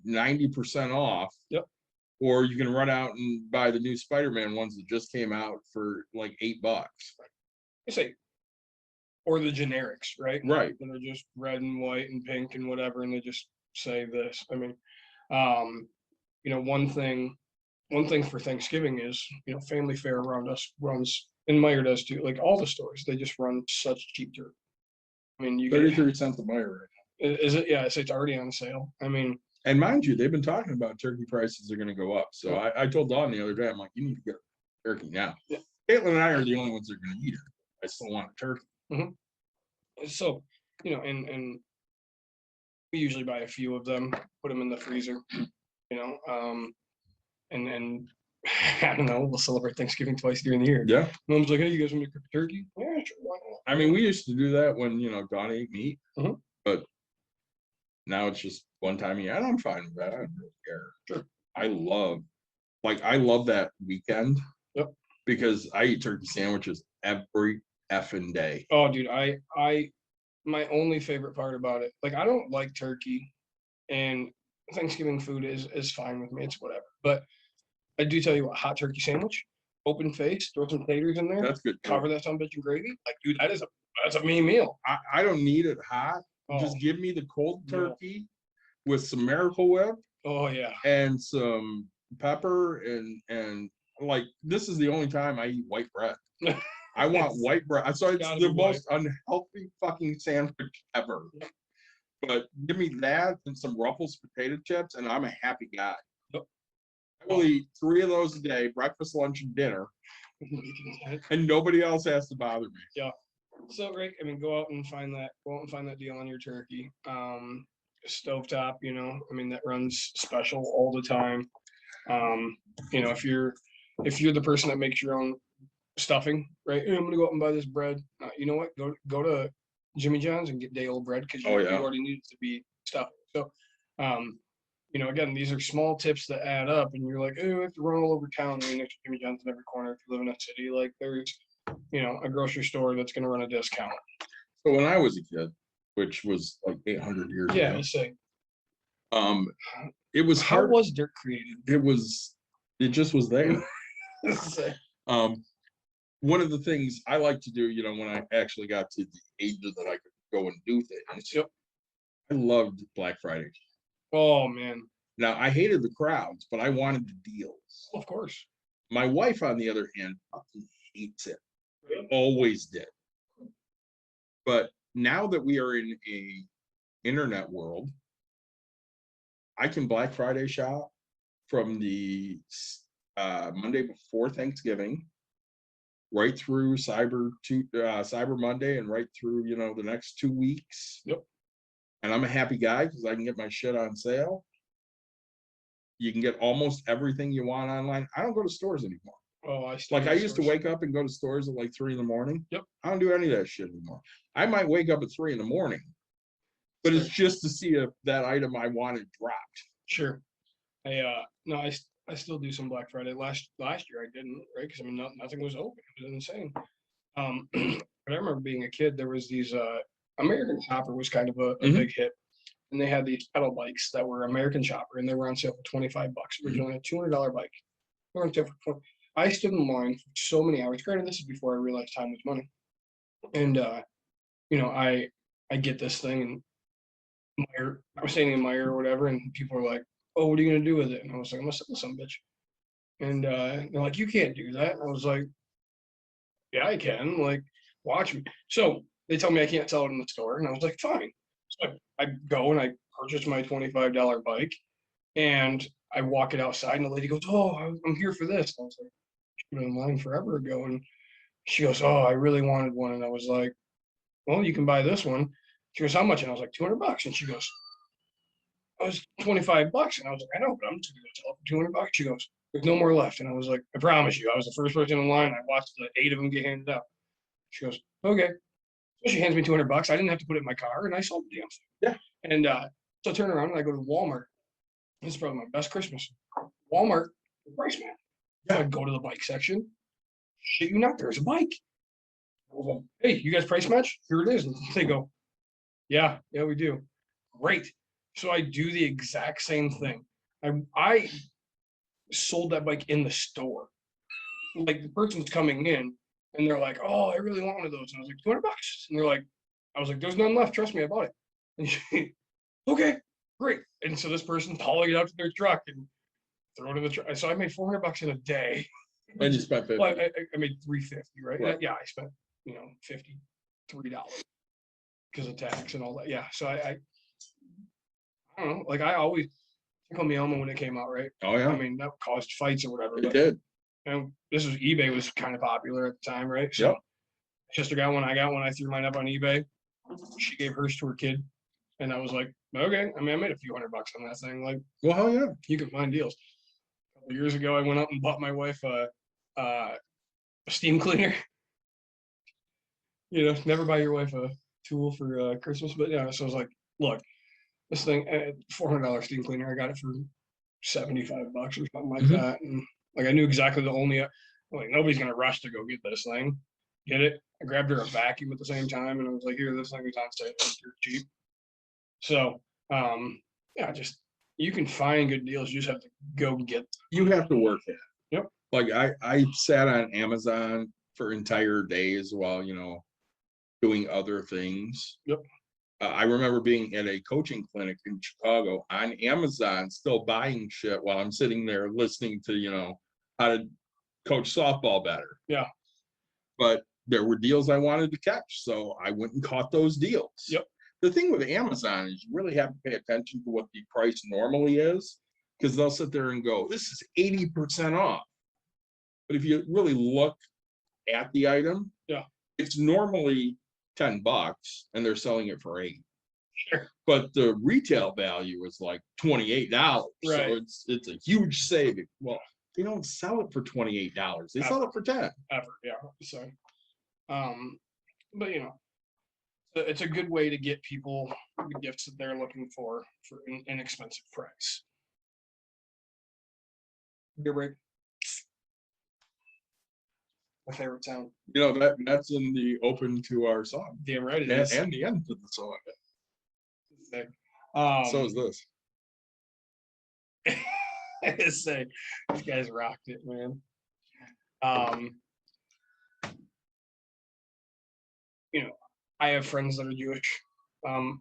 [SPEAKER 3] 90% off.
[SPEAKER 4] Yep.
[SPEAKER 3] Or you can run out and buy the new Spider-Man ones that just came out for like $8.
[SPEAKER 4] I say, or the generics, right?
[SPEAKER 3] Right.
[SPEAKER 4] And they're just red and white and pink and whatever, and they just say this. I mean, one thing for Thanksgiving is, Family Fare around us runs, and Meyer does too. Like all the stores, they just run such cheap jerky. I mean, you get
[SPEAKER 3] 33 cents a Meyer right
[SPEAKER 4] now. Is it? Yeah, it's already on sale. I mean,
[SPEAKER 3] and mind you, they've been talking about turkey prices are going to go up. So I told Dawn the other day, I'm like, you need to get turkey now.
[SPEAKER 4] Yeah.
[SPEAKER 3] Caitlin and I are the only ones that are going to eat it. I still want a turkey.
[SPEAKER 4] Mm-hmm. So, and we usually buy a few of them, put them in the freezer, and I don't know, we'll celebrate Thanksgiving twice during the year.
[SPEAKER 3] Yeah.
[SPEAKER 4] Mom's like, hey, you guys want to cook turkey? Yeah, sure, why not?
[SPEAKER 3] I mean, we used to do that when, Dawn ate meat, but now it's just one time a year, and I'm fine with that. I don't really care.
[SPEAKER 4] Sure.
[SPEAKER 3] I love that weekend.
[SPEAKER 4] Yep.
[SPEAKER 3] Because I eat turkey sandwiches every effing day.
[SPEAKER 4] Oh, dude, my only favorite part about it, like, I don't like turkey, and Thanksgiving food is fine with me. It's whatever. But I do tell you what, hot turkey sandwich, open face, throw some taters in there.
[SPEAKER 3] That's good.
[SPEAKER 4] Cover that some bitch in gravy. Like, dude, that's a mean meal.
[SPEAKER 3] I don't need it hot. Just give me the cold turkey with some Miracle Whip.
[SPEAKER 4] Oh yeah.
[SPEAKER 3] And some pepper and like, this is the only time I eat white bread. I want white bread. So it's the most unhealthy fucking sandwich ever. But give me that and some Ruffles potato chips, and I'm a happy guy.
[SPEAKER 4] Yep.
[SPEAKER 3] I will eat 3 of those a day, breakfast, lunch, and dinner, and nobody else has to bother me.
[SPEAKER 4] Yeah. So, Rick, I mean, go out and find that deal on your turkey. Stovetop, I mean, that runs special all the time. If you're the person that makes your own stuffing, right? Hey, I'm gonna go out and buy this bread. You know what? Go to Jimmy John's and get day old bread, because you already need it to be stuffing. So, again, these are small tips that add up, and you're like, oh, I have to run all over town. I mean, there's Jimmy John's in every corner. If you live in a city, like, there's a grocery store that's going to run a discount.
[SPEAKER 3] So when I was a kid, which was like 800 years ago.
[SPEAKER 4] Yeah, you say.
[SPEAKER 3] It was
[SPEAKER 4] hard. How was dirt created?
[SPEAKER 3] It just was there. One of the things I like to do, when I actually got to the age that I could go and do things,
[SPEAKER 4] Yep.
[SPEAKER 3] I loved Black Friday.
[SPEAKER 4] Oh man.
[SPEAKER 3] Now, I hated the crowds, but I wanted the deals.
[SPEAKER 4] Of course.
[SPEAKER 3] My wife, on the other hand, fucking hates it. Always did. But now that we are in a internet world, I can Black Friday shop from the Monday before Thanksgiving right through Cyber Monday and right through, the next 2 weeks.
[SPEAKER 4] Yep.
[SPEAKER 3] And I'm a happy guy because I can get my shit on sale. You can get almost everything you want online. I don't go to stores anymore.
[SPEAKER 4] Oh,
[SPEAKER 3] I used to wake up and go to stores at like 3 a.m.
[SPEAKER 4] Yep.
[SPEAKER 3] I don't do any of that shit anymore. I might wake up at 3 a.m, but it's just to see if that item I wanted dropped.
[SPEAKER 4] Sure. No, I still do some Black Friday. Last year I didn't, right? Because nothing was open. It was insane. But I remember being a kid. There was these American Chopper was kind of a big hit, and they had these pedal bikes that were American Chopper, and they were on sale for $25. Originally a $200 bike. They were on sale for $20. I stood in line for so many hours. Granted, this is before I realized time was money, and I get this thing, and I was standing in Meyer or whatever, and people were like, "Oh, what are you gonna do with it?" And I was like, "I'm gonna sell this some bitch." And they're like, "You can't do that." And I was like, "Yeah, I can. Like, watch me." So they tell me I can't sell it in the store, and I was like, "Fine." So I go and I purchase my $25 bike, and I walk it outside, and the lady goes, "Oh, I'm here for this." And I was like, "She's been in line forever ago," and she goes, "Oh, I really wanted one," and I was like, "Well, you can buy this one." She goes, "How much?" And I was like, $200. And she goes, "I was $25." And I was like, "I know, but I'm just gonna sell it for $200." She goes, "There's no more left." And I was like, "I promise you, I was the first person in line. I watched the 8 of them get handed out." She goes, "Okay." So she hands me $200. I didn't have to put it in my car, and I sold the damn thing.
[SPEAKER 3] Yeah.
[SPEAKER 4] And so I turn around and I go to Walmart. This is probably my best Christmas. Walmart, price man. So I go to the bike section. Shit you not, there's a bike. I was like, "Hey, you guys price match? Here it is." And they go, yeah, we do. Great. So I do the exact same thing. I sold that bike in the store. Like the person's coming in and they're like, "Oh, I really want one of those." And I was like, $200. And they're like, I was like, "There's none left. Trust me, I bought it." And she, okay, great. And so this person's hauling it out to their truck and throwing it in the truck. So I made $400 in a day.
[SPEAKER 3] And you spent 50.
[SPEAKER 4] Well, I made $350, right?
[SPEAKER 3] Right.
[SPEAKER 4] Yeah, I spent $53 because of tax and all that. Yeah. So I don't know. Like I always Tickle Me Elmo when it came out, right?
[SPEAKER 3] Oh yeah.
[SPEAKER 4] I mean, that caused fights or whatever.
[SPEAKER 3] It
[SPEAKER 4] But
[SPEAKER 3] did.
[SPEAKER 4] this was eBay was kind of popular at the time, right? So
[SPEAKER 3] Yep.
[SPEAKER 4] sister got one, I got one. I threw mine up on eBay. She gave hers to her kid, and I was like, okay. I mean, I made a few $100 on that thing. Like,
[SPEAKER 3] Well, hell yeah.
[SPEAKER 4] you can find deals. A couple years ago, I went out and bought my wife a steam cleaner. Never buy your wife a tool for Christmas, but yeah. So I was like, look, this thing, $400 steam cleaner. I got it for $75 or something like that, and like I knew exactly like nobody's gonna rush to go get this thing. Get it. I grabbed her a vacuum at the same time, and I was like, "Here, this thing is on sale. It's cheap." So, yeah, just you can find good deals. You just have to go get them.
[SPEAKER 3] You have to work it.
[SPEAKER 4] Yep.
[SPEAKER 3] Like I sat on Amazon for entire days while doing other things.
[SPEAKER 4] Yep.
[SPEAKER 3] I remember being at a coaching clinic in Chicago on Amazon, still buying shit while I'm sitting there listening to how to coach softball better.
[SPEAKER 4] Yeah.
[SPEAKER 3] But there were deals I wanted to catch, so I went and caught those deals.
[SPEAKER 4] Yep.
[SPEAKER 3] The thing with Amazon is you really have to pay attention to what the price normally is, because they'll sit there and go, "This is 80% off." But if you really look at the item,
[SPEAKER 4] yeah,
[SPEAKER 3] it's normally $10 and they're selling it for $8.
[SPEAKER 4] Sure.
[SPEAKER 3] But the retail value is like $28.
[SPEAKER 4] Right.
[SPEAKER 3] So it's a huge saving. Well, they don't sell it for $28. They sell it for $10.
[SPEAKER 4] Ever, yeah. So, but it's a good way to get people the gifts that they're looking for an inexpensive price. Beer break. My favorite sound.
[SPEAKER 3] That's in the open to our song.
[SPEAKER 4] Damn right it
[SPEAKER 3] and,
[SPEAKER 4] is.
[SPEAKER 3] and the end of the song. So is this.
[SPEAKER 4] I just say these guys rocked it, man. You know, I have friends that are Jewish.
[SPEAKER 3] I'm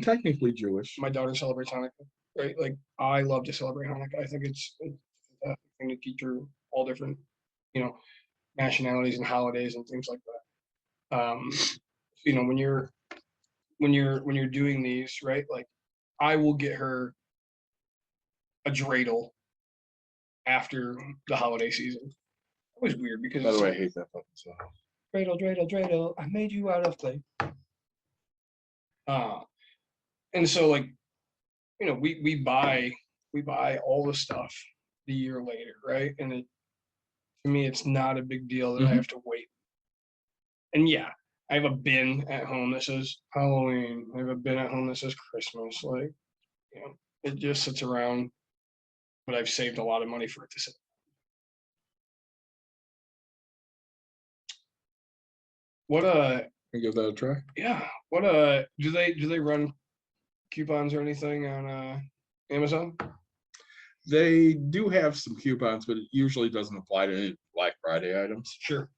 [SPEAKER 3] technically Jewish.
[SPEAKER 4] My daughter celebrates Hanukkah, right? Like I love to celebrate Hanukkah. I think it's a fantastic thing to teach her all different, nationalities and holidays and things like that. When you're doing these, right? Like I will get her a dreidel after the holiday season. It was weird because
[SPEAKER 3] By the way, I hate that fucking song.
[SPEAKER 4] dreidel, I made you out of clay. And so like, we buy all the stuff the year later, right? And to me, it's not a big deal that I have to wait. And yeah, I have a bin at home that says Halloween. I have a bin at home that says Christmas. Like, it just sits around, but I've saved a lot of money for it to sit. What
[SPEAKER 3] Give that a try.
[SPEAKER 4] Yeah. What do they run coupons or anything on Amazon?
[SPEAKER 3] They do have some coupons, but it usually doesn't apply to any Black Friday items.
[SPEAKER 4] Sure.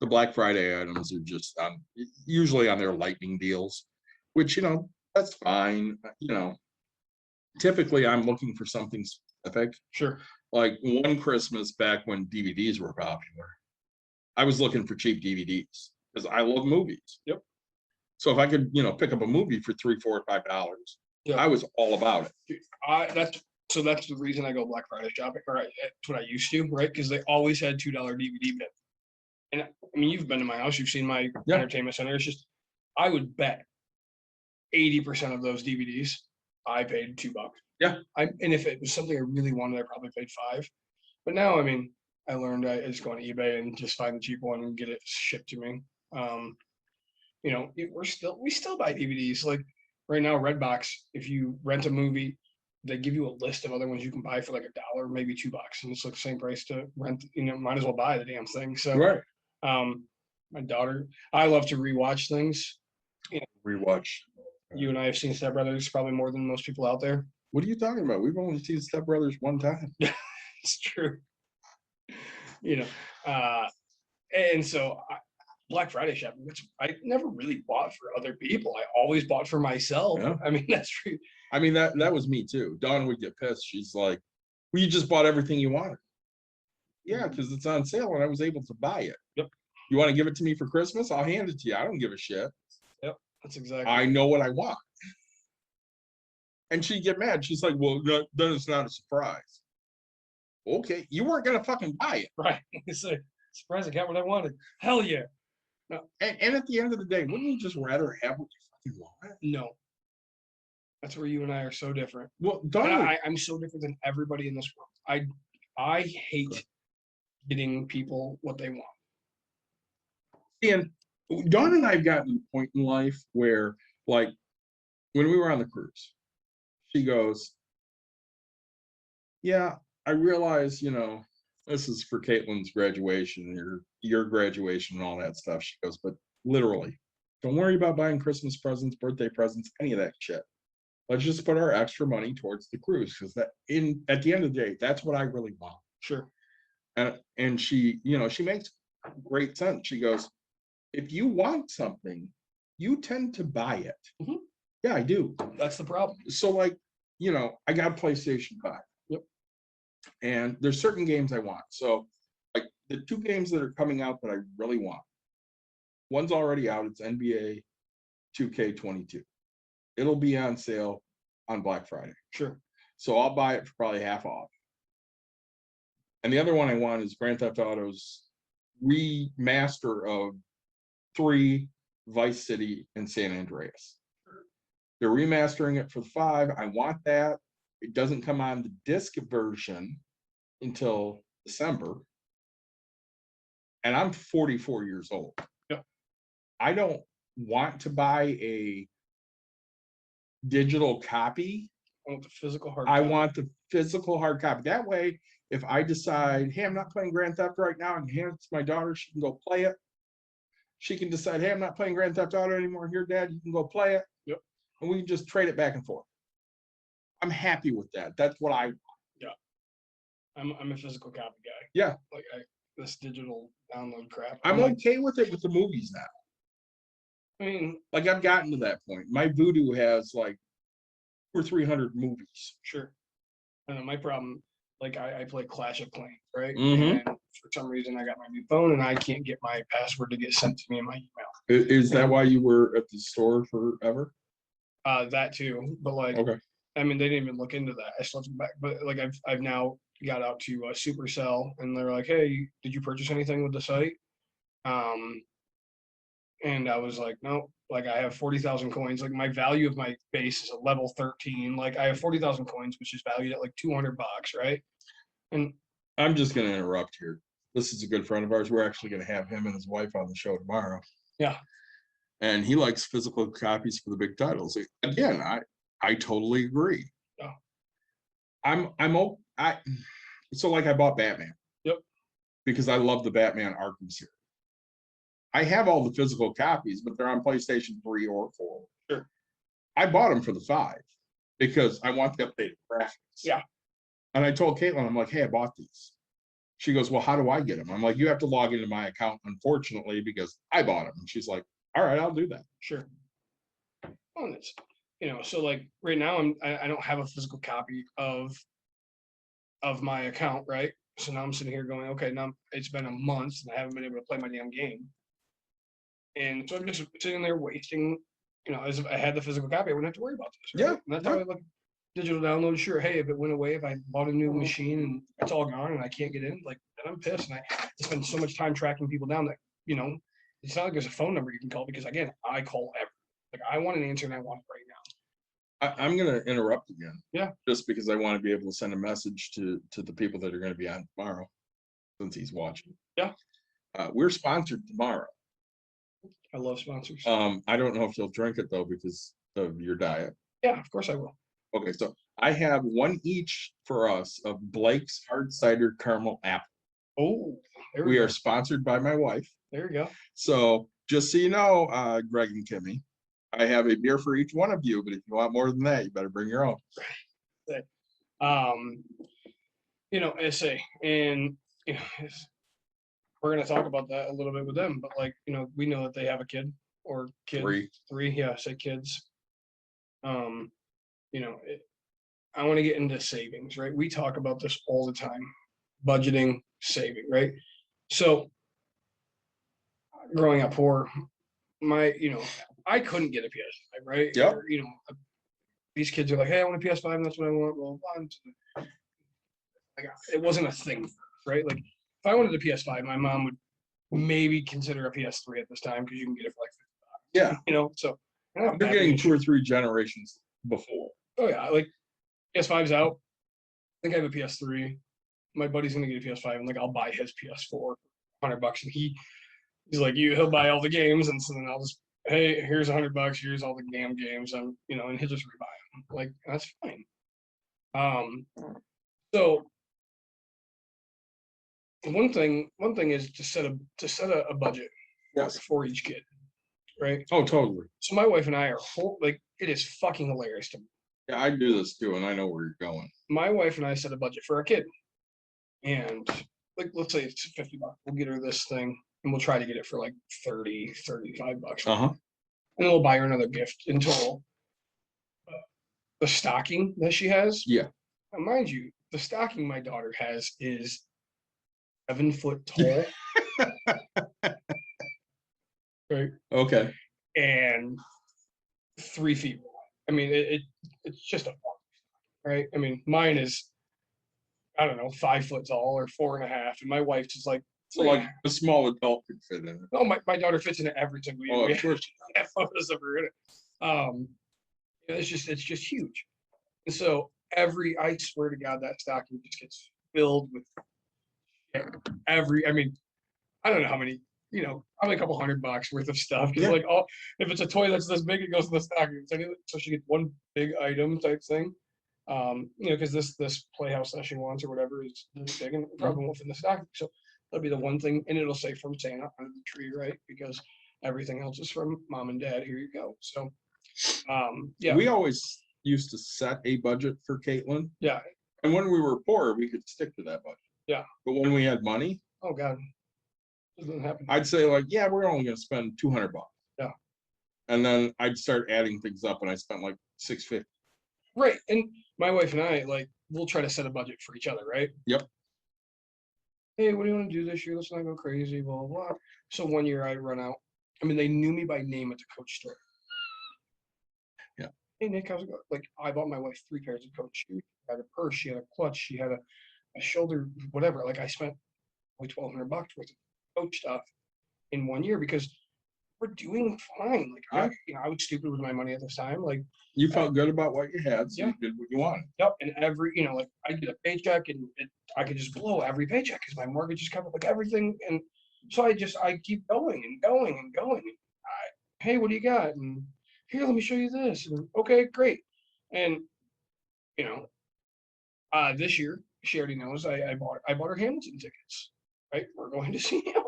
[SPEAKER 3] The Black Friday items are just usually on their lightning deals, which that's fine. Typically I'm looking for something specific.
[SPEAKER 4] Sure.
[SPEAKER 3] Like one Christmas back when DVDs were popular, I was looking for cheap DVDs because I love movies.
[SPEAKER 4] Yep.
[SPEAKER 3] So if I could, pick up a movie for $3, $4, $5, I was all about it.
[SPEAKER 4] That's the reason I go Black Friday shopping, or that's what I used to, right? Because they always had $2 DVD bin. And I mean, you've been to my house, you've seen my entertainment center. It's just, I would bet 80% of those DVDs I paid $2.
[SPEAKER 3] Yeah.
[SPEAKER 4] And if it was something I really wanted, I probably paid $5. But now, I mean, I learned I just go on eBay and just find the cheap one and get it shipped to me. We still buy DVDs. Like right now, Redbox, if you rent a movie, they give you a list of other ones you can buy for like $1, maybe $2, and it's like the same price to rent. Might as well buy the damn thing. So,
[SPEAKER 3] right.
[SPEAKER 4] My daughter, I love to rewatch things.
[SPEAKER 3] Rewatch.
[SPEAKER 4] You and I have seen Step Brothers probably more than most people out there.
[SPEAKER 3] What are you talking about? We've only seen Step Brothers one time.
[SPEAKER 4] It's true. And so Black Friday shopping, which I never really bought for other people. I always bought for myself.
[SPEAKER 3] Yeah.
[SPEAKER 4] I mean, that's true.
[SPEAKER 3] I mean, that was me too. Dawn would get pissed. She's like, well, you just bought everything you wanted. Yeah, because it's on sale and I was able to buy it.
[SPEAKER 4] Yep.
[SPEAKER 3] You want to give it to me for Christmas? I'll hand it to you. I don't give a shit.
[SPEAKER 4] Yep, that's exactly.
[SPEAKER 3] I know what I want. And she'd get mad. She's like, well, no, then it's not a surprise. Okay, you weren't going to fucking buy it.
[SPEAKER 4] Right. It's a surprise, I got what I wanted. Hell yeah.
[SPEAKER 3] No. And at the end of the day, wouldn't you just rather have what you fucking want?
[SPEAKER 4] No. That's where you and I are so different.
[SPEAKER 3] Well,
[SPEAKER 4] I'm so different than everybody in this world. I hate getting people what they want.
[SPEAKER 3] And Dawn and I have gotten to the point in life where, like, when we were on the cruise, she goes, yeah, I realize, this is for Caitlin's graduation, your graduation and all that stuff. She goes, but literally, don't worry about buying Christmas presents, birthday presents, any of that shit. Let's just put our extra money towards the cruise, because at the end of the day, that's what I really want.
[SPEAKER 4] Sure.
[SPEAKER 3] And she, she makes great sense. She goes, if you want something, you tend to buy it.
[SPEAKER 4] Mm-hmm.
[SPEAKER 3] Yeah, I do.
[SPEAKER 4] That's the problem.
[SPEAKER 3] So like, I got a PlayStation 5.
[SPEAKER 4] Yep.
[SPEAKER 3] And there's certain games I want. So like the 2 games that are coming out that I really want. One's already out. It's NBA 2K22. It'll be on sale on Black Friday.
[SPEAKER 4] Sure.
[SPEAKER 3] So I'll buy it for probably half off. And the other one I want is Grand Theft Auto's remaster of 3, Vice City, and San Andreas. They're remastering it for 5. I want that. It doesn't come on the disc version until December. And I'm 44 years old.
[SPEAKER 4] Yep.
[SPEAKER 3] I don't want to buy a digital copy.
[SPEAKER 4] I want the physical hard
[SPEAKER 3] I
[SPEAKER 4] copy.
[SPEAKER 3] want the physical hard copy. That way, if I decide, hey, I'm not playing Grand Theft right now, and hand it to my daughter, she can go play it. She can decide, hey, I'm not playing Grand Theft Auto anymore. Here, Dad, you can go play it.
[SPEAKER 4] Yep.
[SPEAKER 3] And we can just trade it back and forth. I'm happy with that. That's what I want.
[SPEAKER 4] Yeah. I'm a physical copy guy.
[SPEAKER 3] Yeah.
[SPEAKER 4] Like this digital download crap.
[SPEAKER 3] I'm
[SPEAKER 4] like,
[SPEAKER 3] okay with it with the movies now.
[SPEAKER 4] I mean,
[SPEAKER 3] Like I've gotten to that point. My Voodoo has like 200 or 300 movies.
[SPEAKER 4] sure. I don't know, my problem, like I play Clash of Clans, right?
[SPEAKER 3] Mhm.
[SPEAKER 4] And for some reason I got my new phone and I can't get my password to get sent to me in my email.
[SPEAKER 3] Is that why you were at the store forever?
[SPEAKER 4] That too, but like,
[SPEAKER 3] Okay.
[SPEAKER 4] I mean, they didn't even look into that. I still have to go back, but like I've now got out to Supercell and they're like, hey, did you purchase anything with the site? And I was like, no, like I have 40,000 coins. Like my value of my base is a level 13. Like I have 40,000 coins, which is valued at like $200, right? And
[SPEAKER 3] I'm just going to interrupt here. This is a good friend of ours. We're actually going to have him and his wife on the show tomorrow.
[SPEAKER 4] yeah,
[SPEAKER 3] And he likes physical copies for the big titles. Again, I totally agree.
[SPEAKER 4] Yeah.
[SPEAKER 3] So like I bought Batman.
[SPEAKER 4] Yep.
[SPEAKER 3] Because I love the Batman Arkham series. I have all the physical copies, but they're on PlayStation 3 or 4.
[SPEAKER 4] Sure.
[SPEAKER 3] I bought them for the 5 because I want the updated graphics.
[SPEAKER 4] Yeah.
[SPEAKER 3] And I told Caitlin, I'm like, hey, I bought these. She goes, well, how do I get them? I'm like, you have to log into my account, unfortunately, because I bought them. And she's like, all right, I'll do that.
[SPEAKER 4] sure. Well, it's, so like right now I don't have a physical copy of my account, right? So now I'm sitting here going, okay, now it's been a month and I haven't been able to play my damn game. And so I'm just sitting there wasting, as if I had the physical copy, I wouldn't have to worry about this. Right?
[SPEAKER 3] Yeah,
[SPEAKER 4] And that's how I look. Digital download, sure. Hey, if it went away, if I bought a new machine and it's all gone and I can't get in, like then I'm pissed. And I spend so much time tracking people down that, it's not like there's a phone number you can call because again, I call everyone. Like I want an answer and I want it right now.
[SPEAKER 3] I'm going to interrupt again.
[SPEAKER 4] Yeah.
[SPEAKER 3] Just because I want to be able to send a message to the people that are going to be on tomorrow, since he's watching.
[SPEAKER 4] Yeah.
[SPEAKER 3] We're sponsored tomorrow.
[SPEAKER 4] I love sponsors.
[SPEAKER 3] I don't know if you'll drink it though because of your diet.
[SPEAKER 4] Yeah, of course I will.
[SPEAKER 3] Okay, so I have one each for us of Blake's Hard Cider Caramel Apple.
[SPEAKER 4] Oh, there
[SPEAKER 3] We
[SPEAKER 4] go.
[SPEAKER 3] are sponsored by my wife.
[SPEAKER 4] There you go.
[SPEAKER 3] So just so you know, Greg and Kimmy, I have a beer for each one of you, but if you want more than that, you better bring your own.
[SPEAKER 4] I say, and we're gonna talk about that a little bit with them, but like, we know that they have a kid or kids. Three, yeah, say kids. I want to get into savings, right? We talk about this all the time, budgeting, saving, right? So growing up poor, I couldn't get a PS5, right?
[SPEAKER 3] Yep.
[SPEAKER 4] Or, these kids are like, hey, I want a PS5, and that's what I want. Well, it wasn't a thing, right? Like if I wanted a PS5, my mom would maybe consider a PS3 at this time because you can get it for like $50.
[SPEAKER 3] Yeah.
[SPEAKER 4] So
[SPEAKER 3] You're getting 2 or 3 generations before.
[SPEAKER 4] Oh yeah, like PS5's out. I think I have a PS3. My buddy's gonna get a PS5, and like I'll buy his PS4, $100, and he's like, he'll buy all the games, and so then I'll just, hey, here's $100, here's all the damn games, and and he'll just rebuy them. Like that's fine. So one thing is to set a budget for each kid, right?
[SPEAKER 3] Oh, totally.
[SPEAKER 4] So my wife and I are like, it is fucking hilarious to me.
[SPEAKER 3] Yeah, I do this too, and I know where you're going.
[SPEAKER 4] My wife and I set a budget for our kid, and like let's say it's $50. We'll get her this thing, and we'll try to get it for like $30, $35.
[SPEAKER 3] Uh-huh.
[SPEAKER 4] And we'll buy her another gift in total. The stocking that she has,
[SPEAKER 3] Yeah.
[SPEAKER 4] now mind you, the stocking my daughter has is 7 foot tall. Right.
[SPEAKER 3] Okay.
[SPEAKER 4] And 3 feet wide. I mean, it's just a fuck, right? I mean, mine is, I don't know, 5 foot tall or 4.5, and my wife's is like,
[SPEAKER 3] So like a small adult could fit in it.
[SPEAKER 4] oh, my daughter fits into every single year.
[SPEAKER 3] Oh,
[SPEAKER 4] We
[SPEAKER 3] of course.
[SPEAKER 4] have photos of her in it. It's just huge. And so I swear to God, that stocking just gets filled with I mean, I don't know how many, probably a couple $100 worth of stuff. Because like if it's a toy that's this big, it goes in the stocking. So she gets one big item type thing. Because this playhouse that she wants or whatever is really big and it probably won't fit in the stocking. So that'll be the one thing, and it'll say from Santa under the tree, right? Because everything else is from mom and dad. Here you go. So
[SPEAKER 3] We always used to set a budget for Caitlin.
[SPEAKER 4] Yeah.
[SPEAKER 3] And when we were poor, we could stick to that budget.
[SPEAKER 4] Yeah.
[SPEAKER 3] But when we had money,
[SPEAKER 4] Oh God, doesn't happen.
[SPEAKER 3] I'd say like, yeah, we're only gonna spend $200.
[SPEAKER 4] Yeah.
[SPEAKER 3] And then I'd start adding things up, and I spent like $650.
[SPEAKER 4] Right, and my wife and I, like, we'll try to set a budget for each other, right?
[SPEAKER 3] Yep.
[SPEAKER 4] Hey, what do you want to do this year? Let's not go crazy, blah, blah, blah. So one year I run out. I mean, they knew me by name at the Coach store.
[SPEAKER 3] Yeah.
[SPEAKER 4] Hey, Nick, how's it going? Like, I bought my wife 3 pairs of Coach shoes. She had a purse, she had a clutch, she had a shoulder, whatever. Like, I spent like $1,200 worth of Coach stuff in 1 year because we're doing fine. Like,
[SPEAKER 3] Yeah.
[SPEAKER 4] I was stupid with my money at this time. Like,
[SPEAKER 3] You felt good about what you had, so
[SPEAKER 4] Yeah.
[SPEAKER 3] you did what you wanted.
[SPEAKER 4] yep. And every, like, I get a paycheck and I could just blow every paycheck because my mortgage is covered, like everything. And so I keep going and going and going. Hey, what do you got? And here, let me show you this. And okay, great. And this year she already knows I bought her Hamilton tickets. Right, we're going to see him.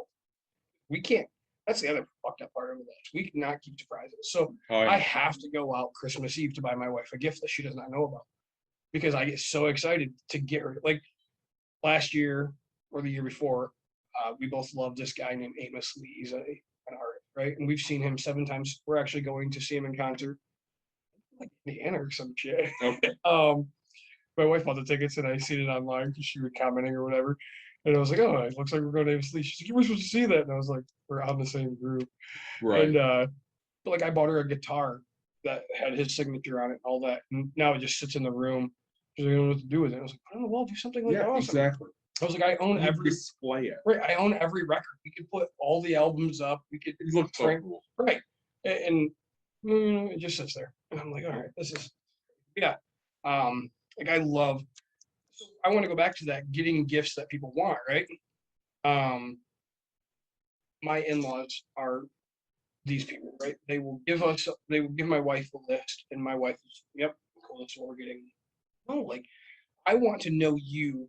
[SPEAKER 4] We can't. That's the other fucked up part of this. We cannot keep surprises. So
[SPEAKER 3] Oh, yeah.
[SPEAKER 4] I have to go out Christmas Eve to buy my wife a gift that she does not know about because I get so excited to get her. Like last year or the year before, we both loved this guy named Amos Lee. He's an artist, right? And we've seen him 7 times. We're actually going to see him in concert, like Indiana or some shit.
[SPEAKER 3] Okay.
[SPEAKER 4] My wife bought the tickets and I seen it online because she was commenting or whatever. And I was like, oh, it looks like we're going to Amos Lee. She's like, you were supposed to see that. And I was like, we're on the same group.
[SPEAKER 3] Right.
[SPEAKER 4] And but like I bought her a guitar that had his signature on it and all that. And now it just sits in the room. She's like, I don't know what to do with it. I was like, put it on the wall, do something like
[SPEAKER 3] Yeah,
[SPEAKER 4] awesome.
[SPEAKER 3] exactly.
[SPEAKER 4] I was like, I own
[SPEAKER 3] You
[SPEAKER 4] every
[SPEAKER 3] display it.
[SPEAKER 4] right. I own every record. We could put all the albums up. We could
[SPEAKER 3] It looks so
[SPEAKER 4] Frank-
[SPEAKER 3] cool.
[SPEAKER 4] right. And it just sits there. And I'm like, all right, this is yeah. Like I love so I want to go back to that getting gifts that people want, right? My in-laws are these people, right? They will give my wife a list, and my wife is, yep, cool, that's what we're getting. No, like I want to know you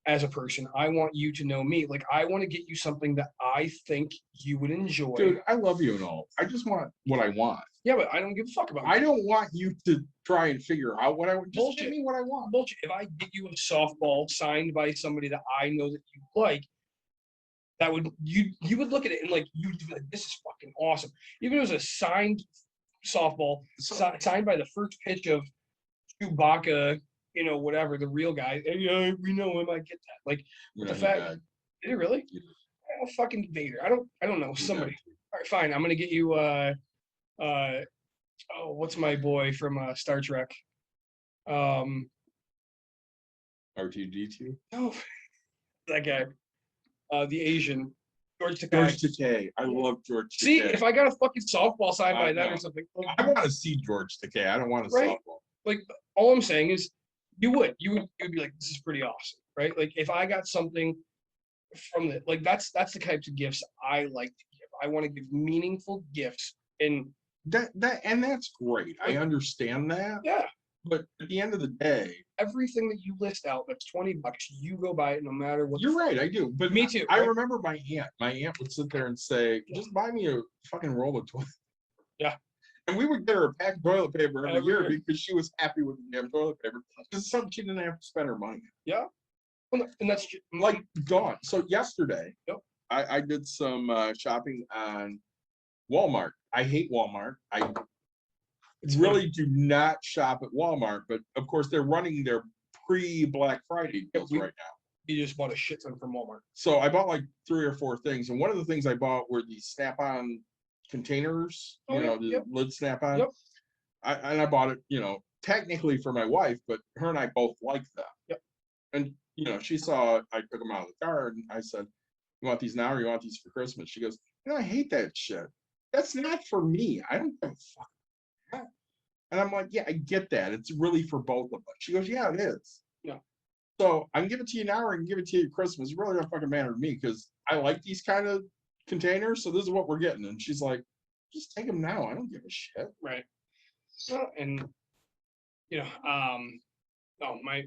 [SPEAKER 4] as a person. I want you to know me. Like I want to get you something that I think you would enjoy.
[SPEAKER 3] Dude, I love you and all. I just want what I want.
[SPEAKER 4] Yeah, but I don't give a fuck about
[SPEAKER 3] I
[SPEAKER 4] you.
[SPEAKER 3] don't want you to try and figure out what I want. Just
[SPEAKER 4] Bullshit.
[SPEAKER 3] give me what I want.
[SPEAKER 4] Bullshit. If I get you a softball signed by somebody that I know that you like, that would you would look at it and like you'd be like, this is fucking awesome. Even if it was a signed softball signed by the first pitch of Chewbacca, whatever, the real guy. Yeah, we know him. I get that. Like
[SPEAKER 3] You
[SPEAKER 4] the
[SPEAKER 3] know,
[SPEAKER 4] fact,
[SPEAKER 3] yeah,
[SPEAKER 4] did it really?
[SPEAKER 3] Yeah.
[SPEAKER 4] Oh, fucking Vader. I don't know. Somebody.
[SPEAKER 3] yeah.
[SPEAKER 4] All right, fine. I'm gonna get you what's my boy from Star Trek?
[SPEAKER 3] R2D2.
[SPEAKER 4] No, that guy. The Asian. George Takei.
[SPEAKER 3] George Takei. I love George Takei.
[SPEAKER 4] See, if I got a fucking softball signed by that
[SPEAKER 3] know.
[SPEAKER 4] or something.
[SPEAKER 3] I want to see George Takei. I don't want to
[SPEAKER 4] Right.
[SPEAKER 3] softball.
[SPEAKER 4] Like all I'm saying is you would be like, this is pretty awesome, right? Like if I got something from the like that's the types of gifts I like to give. I want to give meaningful gifts and
[SPEAKER 3] That's great. I understand that.
[SPEAKER 4] yeah,
[SPEAKER 3] But at the end of the day,
[SPEAKER 4] everything that you list out that's $20, you go buy it no matter what.
[SPEAKER 3] you're right. I do. But
[SPEAKER 4] Me too,
[SPEAKER 3] I
[SPEAKER 4] right?
[SPEAKER 3] remember my aunt. My aunt would sit there and say, "Just buy me a fucking roll of toilet."
[SPEAKER 4] Yeah.
[SPEAKER 3] And we would get her a pack of toilet paper every
[SPEAKER 4] Every
[SPEAKER 3] year
[SPEAKER 4] year.
[SPEAKER 3] because she was happy with the damn toilet paper. Because it's something she didn't have to spend her money on.
[SPEAKER 4] And that's
[SPEAKER 3] Like gone. So yesterday,
[SPEAKER 4] Yep.
[SPEAKER 3] I did some shopping on Walmart. I hate Walmart. I really do not shop at Walmart, but of course they're running their pre-Black Friday deals right now.
[SPEAKER 4] you just bought a shit ton from Walmart.
[SPEAKER 3] So I bought like 3 or 4 things, and one of the things I bought were these Snap-on containers.
[SPEAKER 4] Oh, yeah,
[SPEAKER 3] The
[SPEAKER 4] yep.
[SPEAKER 3] lid Snap-on.
[SPEAKER 4] Yep.
[SPEAKER 3] I bought it, technically for my wife, but her and I both like them.
[SPEAKER 4] Yep.
[SPEAKER 3] And she saw I took them out of the car, and I said, "You want these now, or you want these for Christmas?" She goes, "I hate that shit. That's not for me. I don't give a fuck." And I'm like, "Yeah, I get that. It's really for both of us." She goes, "Yeah, it is."
[SPEAKER 4] Yeah.
[SPEAKER 3] So I can give it to you now, or I can give it to you at Christmas. It really don't fucking matter to me because I like these kind of containers. So this is what we're getting. And she's like, "Just take them now. I don't give a shit."
[SPEAKER 4] Right. Well, and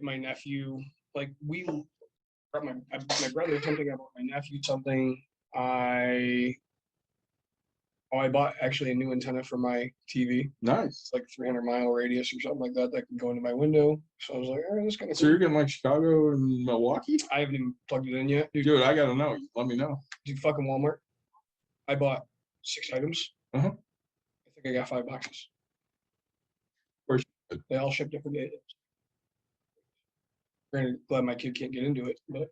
[SPEAKER 4] my nephew, like we brought my brother something, I bought my nephew something. I Oh, I bought actually a new antenna for my TV.
[SPEAKER 3] Nice.
[SPEAKER 4] It's like 300-mile radius or something like that that can go into my window. So I was like, all right, that's kind of
[SPEAKER 3] So
[SPEAKER 4] cool.
[SPEAKER 3] you're getting like Chicago and Milwaukee?
[SPEAKER 4] I haven't even plugged it in yet.
[SPEAKER 3] Dude, I gotta know. Let me know.
[SPEAKER 4] Dude, fucking Walmart. I bought 6 items.
[SPEAKER 3] Uh-huh.
[SPEAKER 4] I think I got 5 boxes.
[SPEAKER 3] Where's
[SPEAKER 4] They all ship different days. Granted, glad my kid can't get into it, but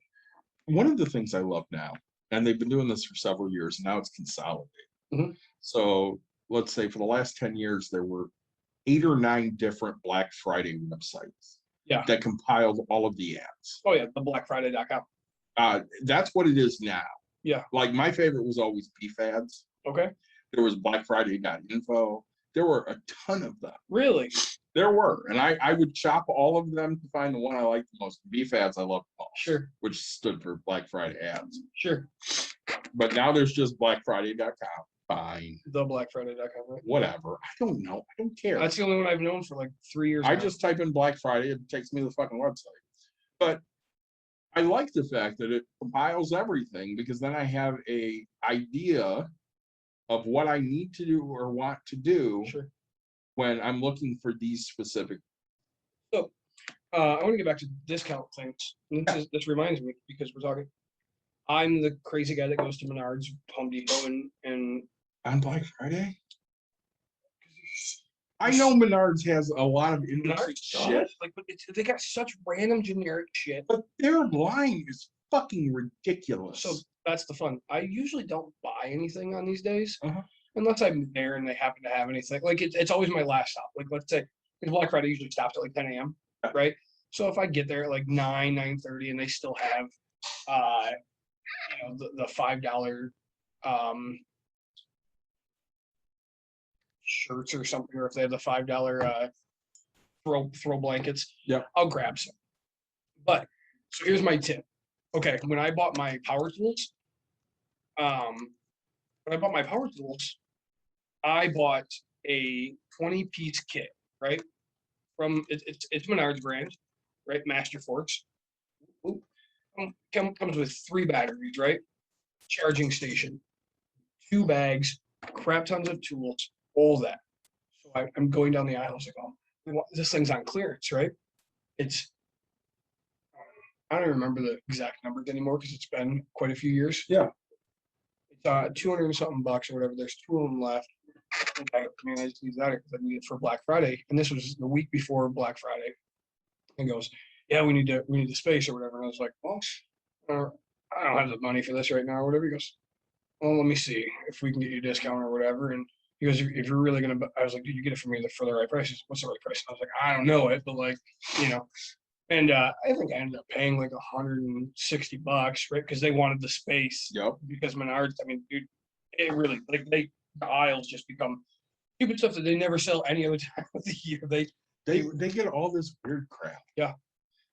[SPEAKER 3] one of the things I love now, and they've been doing this for several years, and now it's consolidated.
[SPEAKER 4] Mhm.
[SPEAKER 3] So let's say for the last 10 years, there were 8 or 9 different Black Friday websites
[SPEAKER 4] yeah.
[SPEAKER 3] that compiled all of the ads.
[SPEAKER 4] Oh yeah, the blackfriday.com.
[SPEAKER 3] That's what it is now.
[SPEAKER 4] Yeah.
[SPEAKER 3] Like my favorite was always beef ads.
[SPEAKER 4] Okay.
[SPEAKER 3] There was blackfriday.info. There were a ton of them.
[SPEAKER 4] Really?
[SPEAKER 3] There were, and I would shop all of them to find the one I liked the most. Beef ads I loved the most.
[SPEAKER 4] Sure.
[SPEAKER 3] Which stood for Black Friday ads.
[SPEAKER 4] Sure.
[SPEAKER 3] But now there's just blackfriday.com. Fine.
[SPEAKER 4] The blackfriday.com, right?
[SPEAKER 3] Whatever. I don't know. I don't care.
[SPEAKER 4] That's the only one I've known for like 3 years.
[SPEAKER 3] I
[SPEAKER 4] now.
[SPEAKER 3] just type in Black Friday, it takes me to the fucking website. But I like the fact that it compiles everything because then I have a idea of what I need to do or want to do
[SPEAKER 4] Sure.
[SPEAKER 3] when I'm looking for these specific.
[SPEAKER 4] So I want to get back to discount things. And this reminds me because we're talking. I'm the crazy guy that goes to Menards, Home Depot, and
[SPEAKER 3] On Black Friday? I know Menards has a lot of industry shit,
[SPEAKER 4] like, but they got such random generic shit.
[SPEAKER 3] but their line is fucking ridiculous.
[SPEAKER 4] So that's the fun. I usually don't buy anything on these days
[SPEAKER 3] Uh-huh.
[SPEAKER 4] unless I'm there and they happen to have anything. Like it's always my last stop. Like let's say because Black Friday usually stops at like 10 a.m. Right? So if I get there at like 9:30 and they still have the $5 shirts or something, or if they have the $5 throw blankets, I'll grab some. But so here's my tip. Okay, when I bought my power tools, I bought a 20-piece kit, right? From it's Menards brand, right? Master Forks. Comes with 3 batteries, right? Charging station, 2 bags, crap tons of tools, all that. So I'm going down the aisle. I was like, oh, this thing's on clearance, right? I don't remember the exact numbers anymore because it's been quite a few years.
[SPEAKER 3] Yeah.
[SPEAKER 4] It's 200 and something bucks or whatever. There's 2 of them left. I just use that because I need it for Black Friday, and this was the week before Black Friday. And goes, yeah, we need the space or whatever. And I was like, well, I don't have the money for this right now or whatever. He goes, well, let me see if we can get you a discount or whatever. And he goes, if you're really gonna, I was like, dude, you get it for me for the right price. He said, what's the right price? I was like, I don't know it, but like, And I think I ended up paying like $160, right? Because they wanted the space.
[SPEAKER 3] Yep.
[SPEAKER 4] Because Menards, I mean, dude, it really like the aisles just become stupid stuff that they never sell any other time of the year.
[SPEAKER 3] They get all this weird crap.
[SPEAKER 4] Yeah.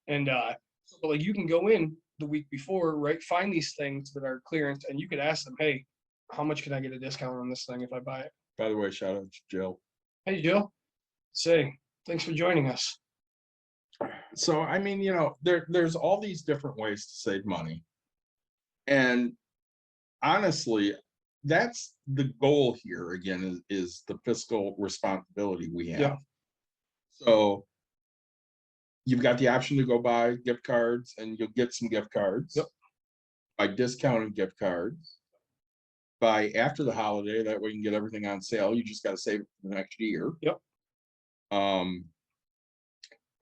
[SPEAKER 4] And but like you can go in the week before, right? Find these things that are clearance, and you could ask them, hey, how much can I get a discount on this thing if I buy it?
[SPEAKER 3] By the way, shout out to Jill.
[SPEAKER 4] Hey, Jill. Say, thanks for joining us.
[SPEAKER 3] So I mean, there's all these different ways to save money, and honestly, that's the goal here. Again, is the fiscal responsibility we have.
[SPEAKER 4] Yeah.
[SPEAKER 3] So you've got the option to go buy gift cards, and you'll get some gift cards.
[SPEAKER 4] Yep.
[SPEAKER 3] Buy discounted gift cards. Buy after the holiday, that way you can get everything on sale. You just got to save it for the next year.
[SPEAKER 4] Yep.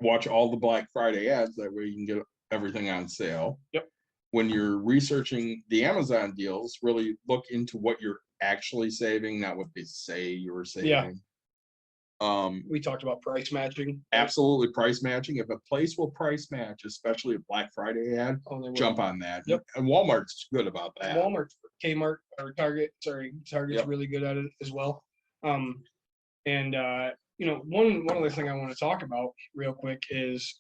[SPEAKER 3] Watch all the Black Friday ads, that way you can get everything on sale.
[SPEAKER 4] Yep.
[SPEAKER 3] When you're researching the Amazon deals, really look into what you're actually saving, not what they say you were saving.
[SPEAKER 4] Yeah. We talked about price matching.
[SPEAKER 3] Absolutely price matching. If a place will price match, especially a Black Friday ad, jump on that.
[SPEAKER 4] Yep.
[SPEAKER 3] And Walmart's good about that.
[SPEAKER 4] Walmart, Kmart, or Target's
[SPEAKER 3] Yep.
[SPEAKER 4] really good at it as well. One other thing I want to talk about real quick is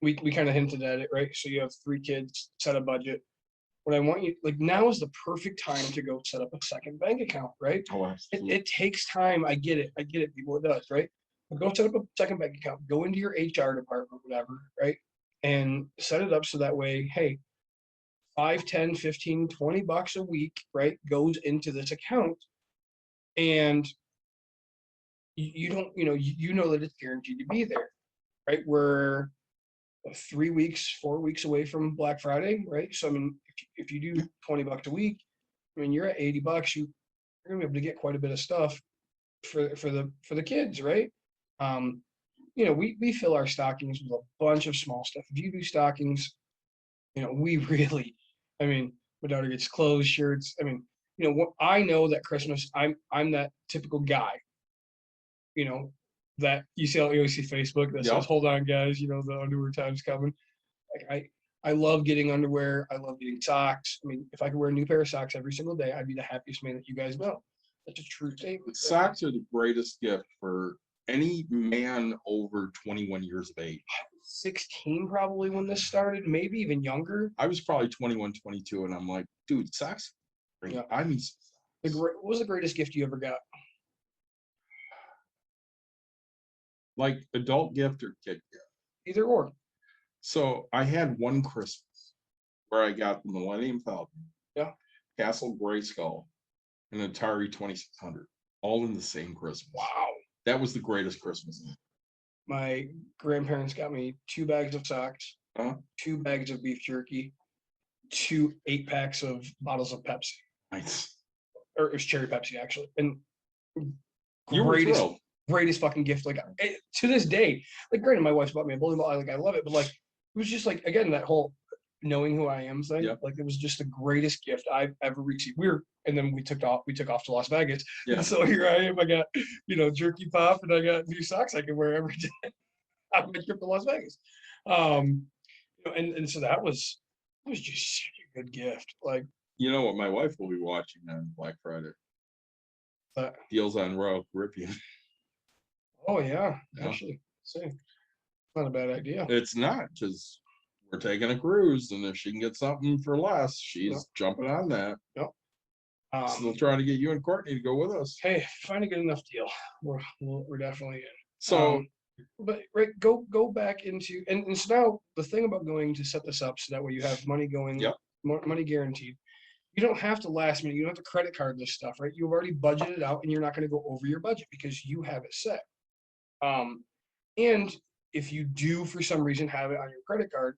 [SPEAKER 4] we kind of hinted at it, right? So you have 3 kids, set a budget. What I want you, like, now is the perfect time to go set up a second bank account, right?
[SPEAKER 3] Oh, absolutely.
[SPEAKER 4] It takes time. I get it, people, it does, right? But go set up a second bank account, go into your HR department, whatever, right? And set it up so that way, hey, 5, 10, 15, $20 a week, right, goes into this account. and you don't, you know that it's guaranteed to be there, right? We're 3 weeks, 4 weeks away from Black Friday, right? So I mean, if you do $20 a week, I mean, you're at $80. You're gonna be able to get quite a bit of stuff for the kids, right? We fill our stockings with a bunch of small stuff. If you do stockings, we really, I mean, my daughter gets clothes, shirts. I mean, what I know that Christmas, I'm that typical guy, that you always see Facebook that
[SPEAKER 3] Yep.
[SPEAKER 4] says, "Hold on, guys, the underwear time's coming." Like I love getting underwear. I love getting socks. I mean, if I could wear a new pair of socks every single day, I'd be the happiest man that you guys know. That's a true statement.
[SPEAKER 3] Socks are the greatest gift for any man over 21 years of age.
[SPEAKER 4] 16 probably when this started, maybe even younger.
[SPEAKER 3] I was probably 21, 22, and I'm like, dude, socks. Great.
[SPEAKER 4] Yeah.
[SPEAKER 3] I mean,
[SPEAKER 4] What was the greatest gift you ever got?
[SPEAKER 3] like adult gift or kid gift.
[SPEAKER 4] Either or.
[SPEAKER 3] So I had one Christmas where I got the Millennium Falcon,
[SPEAKER 4] Yeah.
[SPEAKER 3] Castle Grayskull, and Atari 2600, all in the same Christmas.
[SPEAKER 4] Wow.
[SPEAKER 3] That was the greatest Christmas.
[SPEAKER 4] My grandparents got me 2 bags of socks,
[SPEAKER 3] Huh?
[SPEAKER 4] 2 bags of beef jerky, 2 8-packs of bottles of Pepsi.
[SPEAKER 3] Nice.
[SPEAKER 4] Or it was cherry Pepsi, actually. And
[SPEAKER 3] You were
[SPEAKER 4] greatest,
[SPEAKER 3] thrilled.
[SPEAKER 4] greatest fucking gift. Like, to this day, like, granted, my wife's bought me a bowling ball. I love it, but like, it was just like, again, that whole knowing who I am thing.
[SPEAKER 3] Yep.
[SPEAKER 4] Like, it was just the greatest gift I've ever received. And then we took off to Las Vegas.
[SPEAKER 3] Yeah.
[SPEAKER 4] And so here I am. I got, jerky pop, and I got new socks I can wear every day on my trip to Las Vegas. And so that was just such a good gift. Like,
[SPEAKER 3] You know what my wife will be watching on Black Friday? Deals on Royal Caribbean.
[SPEAKER 4] oh yeah,
[SPEAKER 3] Yeah.
[SPEAKER 4] actually, see, not a bad idea.
[SPEAKER 3] It's not, because we're taking a cruise, and if she can get something for less, she's
[SPEAKER 4] Yep.
[SPEAKER 3] jumping on that. Still
[SPEAKER 4] Um,
[SPEAKER 3] trying to get you and Courtney to go with us.
[SPEAKER 4] hey, find a good enough deal. We're definitely in.
[SPEAKER 3] So
[SPEAKER 4] But right, go back into and so now the thing about going to set this up so that way you have money going,
[SPEAKER 3] Yep.
[SPEAKER 4] money guaranteed. You don't have to last minute. You don't have to credit card this stuff, right? You've already budgeted out, and you're not going to go over your budget because you have it set. And if you do for some reason have it on your credit card,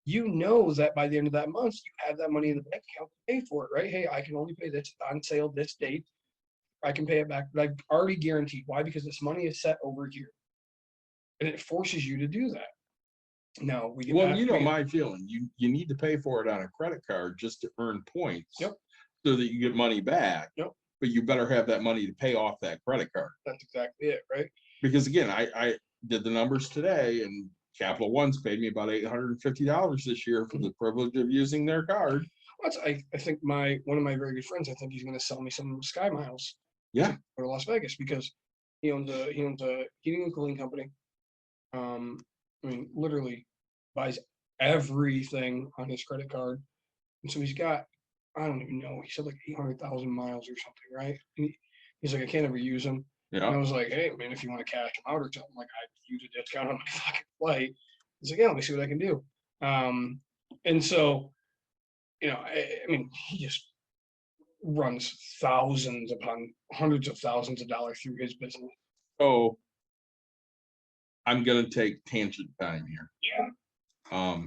[SPEAKER 4] you know that by the end of that month you have that money in the bank account to pay for it, right? Hey, I can only pay this on sale this date. I can pay it back, but I've already guaranteed. Why? Because this money is set over here, and it forces you to do that. Now we get
[SPEAKER 3] well,
[SPEAKER 4] back-
[SPEAKER 3] you know
[SPEAKER 4] we get-
[SPEAKER 3] my feeling. You need to pay for it on a credit card just to earn points.
[SPEAKER 4] Yep.
[SPEAKER 3] So that you get money back.
[SPEAKER 4] Yep.
[SPEAKER 3] But you better have that money to pay off that credit card.
[SPEAKER 4] That's exactly it, right?
[SPEAKER 3] Because again, I did the numbers today, and Capital One's paid me about $850 this year for the privilege of using their card.
[SPEAKER 4] I think one of my very good friends, I think he's going to sell me some Sky Miles.
[SPEAKER 3] Yeah.
[SPEAKER 4] To go to Las Vegas because he owns a heating and cooling company. I mean, literally buys everything on his credit card, and so he's got, I don't even know, he said like 800,000 miles or something, right? And he's like, I can't ever use them. And I
[SPEAKER 3] Yeah.
[SPEAKER 4] was like, hey man, if you want to cash them out or something, like I'd use a discount on my fucking flight. He's like, yeah, let me see what I can do. And so, I mean, he just runs thousands upon hundreds of thousands of dollars through his business.
[SPEAKER 3] So I'm gonna take tangent time here.
[SPEAKER 4] Yeah.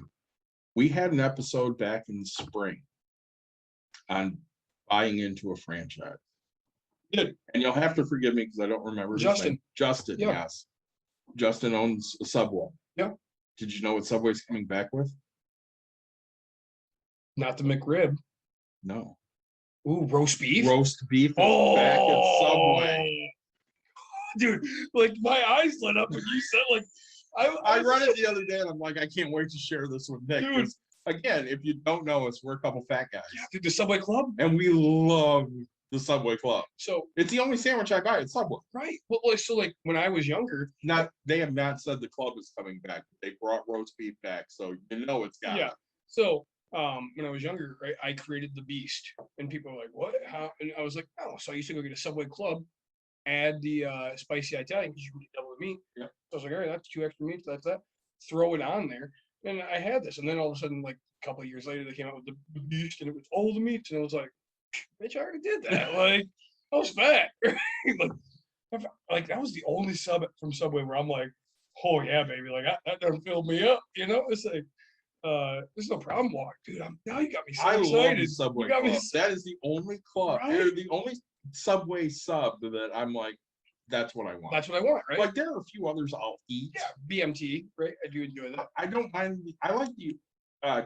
[SPEAKER 3] We had an episode back in the spring on buying into a franchise.
[SPEAKER 4] Good.
[SPEAKER 3] And you'll have to forgive me because I don't remember his
[SPEAKER 4] Justin.
[SPEAKER 3] name. Justin,
[SPEAKER 4] Yeah.
[SPEAKER 3] yes. Justin owns a Subway.
[SPEAKER 4] Yeah.
[SPEAKER 3] Did you know what Subway's coming back with?
[SPEAKER 4] Not the McRib.
[SPEAKER 3] No.
[SPEAKER 4] Ooh, roast beef.
[SPEAKER 3] Roast beef is back at Subway.
[SPEAKER 4] Dude, like my eyes lit up when you said like
[SPEAKER 3] I read it the other day and I'm like, I can't wait to share this with Nick.
[SPEAKER 4] Dude.
[SPEAKER 3] 'Cause, again, if you don't know us, we're a couple fat guys.
[SPEAKER 4] Yeah, dude, the Subway Club.
[SPEAKER 3] And we love the Subway Club.
[SPEAKER 4] So
[SPEAKER 3] It's the only sandwich I buy at Subway.
[SPEAKER 4] right, well, so like when I was younger,
[SPEAKER 3] They have not said the club is coming back. They brought roast beef back, so you know it's got
[SPEAKER 4] yeah.
[SPEAKER 3] it.
[SPEAKER 4] So when I was younger, right, I created the Beast, and people were like, "What? How?" And I was like, "Oh, so I used to go get a Subway Club, add the spicy Italian because you can get double the meat."
[SPEAKER 3] Yeah.
[SPEAKER 4] So I was like, "All right, that's 2 extra meats. That's that." Throw it on there, and I had this, and then all of a sudden, like a couple of years later, they came out with the Beast, and it was all the meats, and it was like, "Bitch, I already did that." Like, I was fat. like that was the only sub from Subway where I'm like, oh yeah, baby, like that done filled me up. It's like, there's no problem, walk, dude. Now you got me so
[SPEAKER 3] I love
[SPEAKER 4] excited.
[SPEAKER 3] the Subway
[SPEAKER 4] You got me
[SPEAKER 3] club. That is the only club,
[SPEAKER 4] Right?
[SPEAKER 3] or the only Subway sub that I'm like, that's what I want.
[SPEAKER 4] That's what I want, right?
[SPEAKER 3] Like there are a few others I'll eat.
[SPEAKER 4] Yeah, BMT, right? I do enjoy that.
[SPEAKER 3] I don't mind. I like the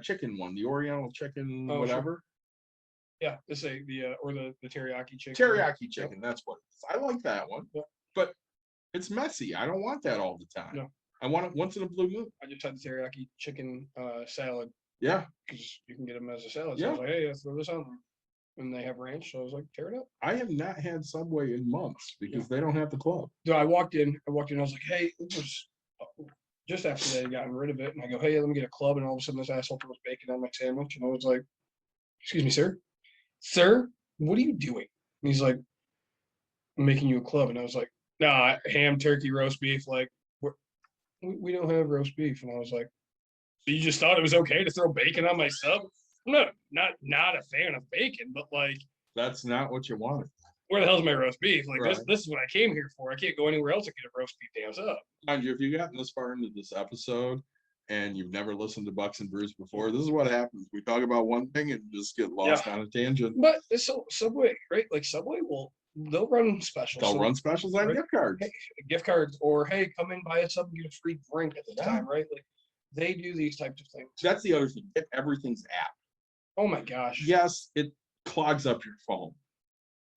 [SPEAKER 3] chicken one, the Oriental chicken,
[SPEAKER 4] Oh,
[SPEAKER 3] whatever.
[SPEAKER 4] Yeah, the teriyaki chicken.
[SPEAKER 3] Teriyaki chicken, that's what it is. I like that one,
[SPEAKER 4] Yep.
[SPEAKER 3] but it's messy. I don't want that all the time.
[SPEAKER 4] No.
[SPEAKER 3] I want it once in a blue moon.
[SPEAKER 4] I just had the teriyaki chicken salad
[SPEAKER 3] Yeah,
[SPEAKER 4] because you can get them as a salad. So I was like, hey, let's throw this on there. And they have ranch, so I was like, tear it up.
[SPEAKER 3] I have not had Subway in months because they don't have the club.
[SPEAKER 4] So I walked in, I was like, hey, it was just after they had gotten rid of it. And I go, hey, let me get a club. And all of a sudden this asshole throws bacon on my sandwich. And I was like, excuse me, sir. Sir, what are you doing? And he's like, I'm making you a club. And I was like, nah, ham, turkey, roast beef. Like, we don't have roast beef. And I was like, so you just thought it was okay to throw bacon on my sub? I'm not a fan of bacon, but like,
[SPEAKER 3] That's not what you wanted.
[SPEAKER 4] where the hell's my roast beef? Like
[SPEAKER 3] Right.
[SPEAKER 4] this is what I came here for. I can't go anywhere else and get a roast beef damn sub.
[SPEAKER 3] Mind you, if you've gotten this far into this episode and you've never listened to Bucks and Brews before, this is what happens. We talk about one thing and just get lost on a tangent.
[SPEAKER 4] But it's so Subway, right? Like Subway they'll run specials.
[SPEAKER 3] They'll
[SPEAKER 4] So,
[SPEAKER 3] run specials on
[SPEAKER 4] right.
[SPEAKER 3] gift cards.
[SPEAKER 4] hey, gift cards, or hey, come in, buy a sub and get a free drink at the
[SPEAKER 3] Yeah.
[SPEAKER 4] time, right? Like they do these types of things.
[SPEAKER 3] That's the other thing. Get everything's app.
[SPEAKER 4] Oh my gosh.
[SPEAKER 3] Yes, it clogs up your phone.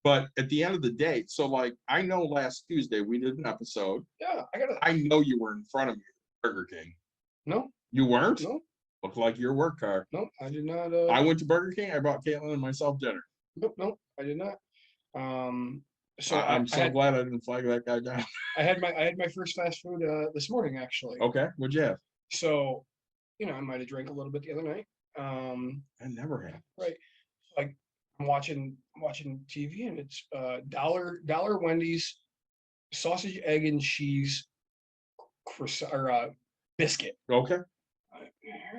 [SPEAKER 3] But at the end of the day, so like I know last Tuesday we did an episode.
[SPEAKER 4] Yeah,
[SPEAKER 3] I know you were in front of me at Burger King.
[SPEAKER 4] No,
[SPEAKER 3] You weren't?
[SPEAKER 4] no,
[SPEAKER 3] Looked like your work car.
[SPEAKER 4] no, I did not.
[SPEAKER 3] I went to Burger King. I bought Caitlin and myself dinner.
[SPEAKER 4] No, I did not. So
[SPEAKER 3] I'm so glad I didn't flag that guy down.
[SPEAKER 4] I had my first fast food this morning actually.
[SPEAKER 3] Okay, what'd you have?
[SPEAKER 4] So, I might have drank a little bit the other night.
[SPEAKER 3] I never had.
[SPEAKER 4] Right. Like I'm watching TV and it's dollar Wendy's sausage, egg, and cheese croissant or biscuit.
[SPEAKER 3] Okay.
[SPEAKER 4] All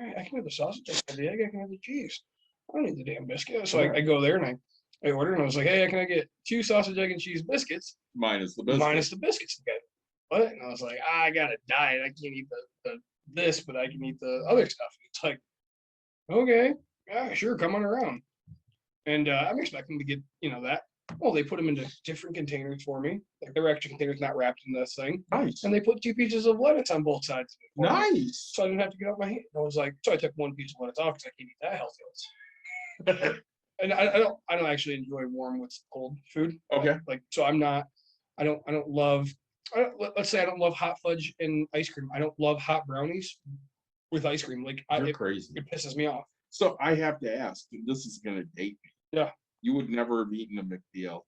[SPEAKER 4] right, I can have the sausage, I can have the egg, I can have the cheese. I don't need the damn biscuit. So I go there and I order and I was like, hey, can I get 2 sausage, egg, and cheese biscuits?
[SPEAKER 3] Minus the biscuit.
[SPEAKER 4] Minus the biscuits. Okay. What? And I was like, I got a diet. I can't eat the this, but I can eat the other stuff. It's like, okay, yeah, sure, come on around. And I'm expecting to get, that. Well, they put them into different containers for me. Like they were extra containers not wrapped in this thing.
[SPEAKER 3] Nice.
[SPEAKER 4] And they put 2 pieces of lettuce on both sides of it for me.
[SPEAKER 3] Nice.
[SPEAKER 4] So I didn't have to get out my hand. I was like, so I took 1 piece of lettuce off because I can't eat that healthy. And I don't actually enjoy warm with cold food.
[SPEAKER 3] Okay.
[SPEAKER 4] Like so let's say I don't love hot fudge and ice cream. I don't love hot brownies with ice cream. Like
[SPEAKER 3] You're crazy.
[SPEAKER 4] it pisses me off.
[SPEAKER 3] So I have to ask, this is gonna date me.
[SPEAKER 4] Yeah.
[SPEAKER 3] You would never have eaten a McDLT.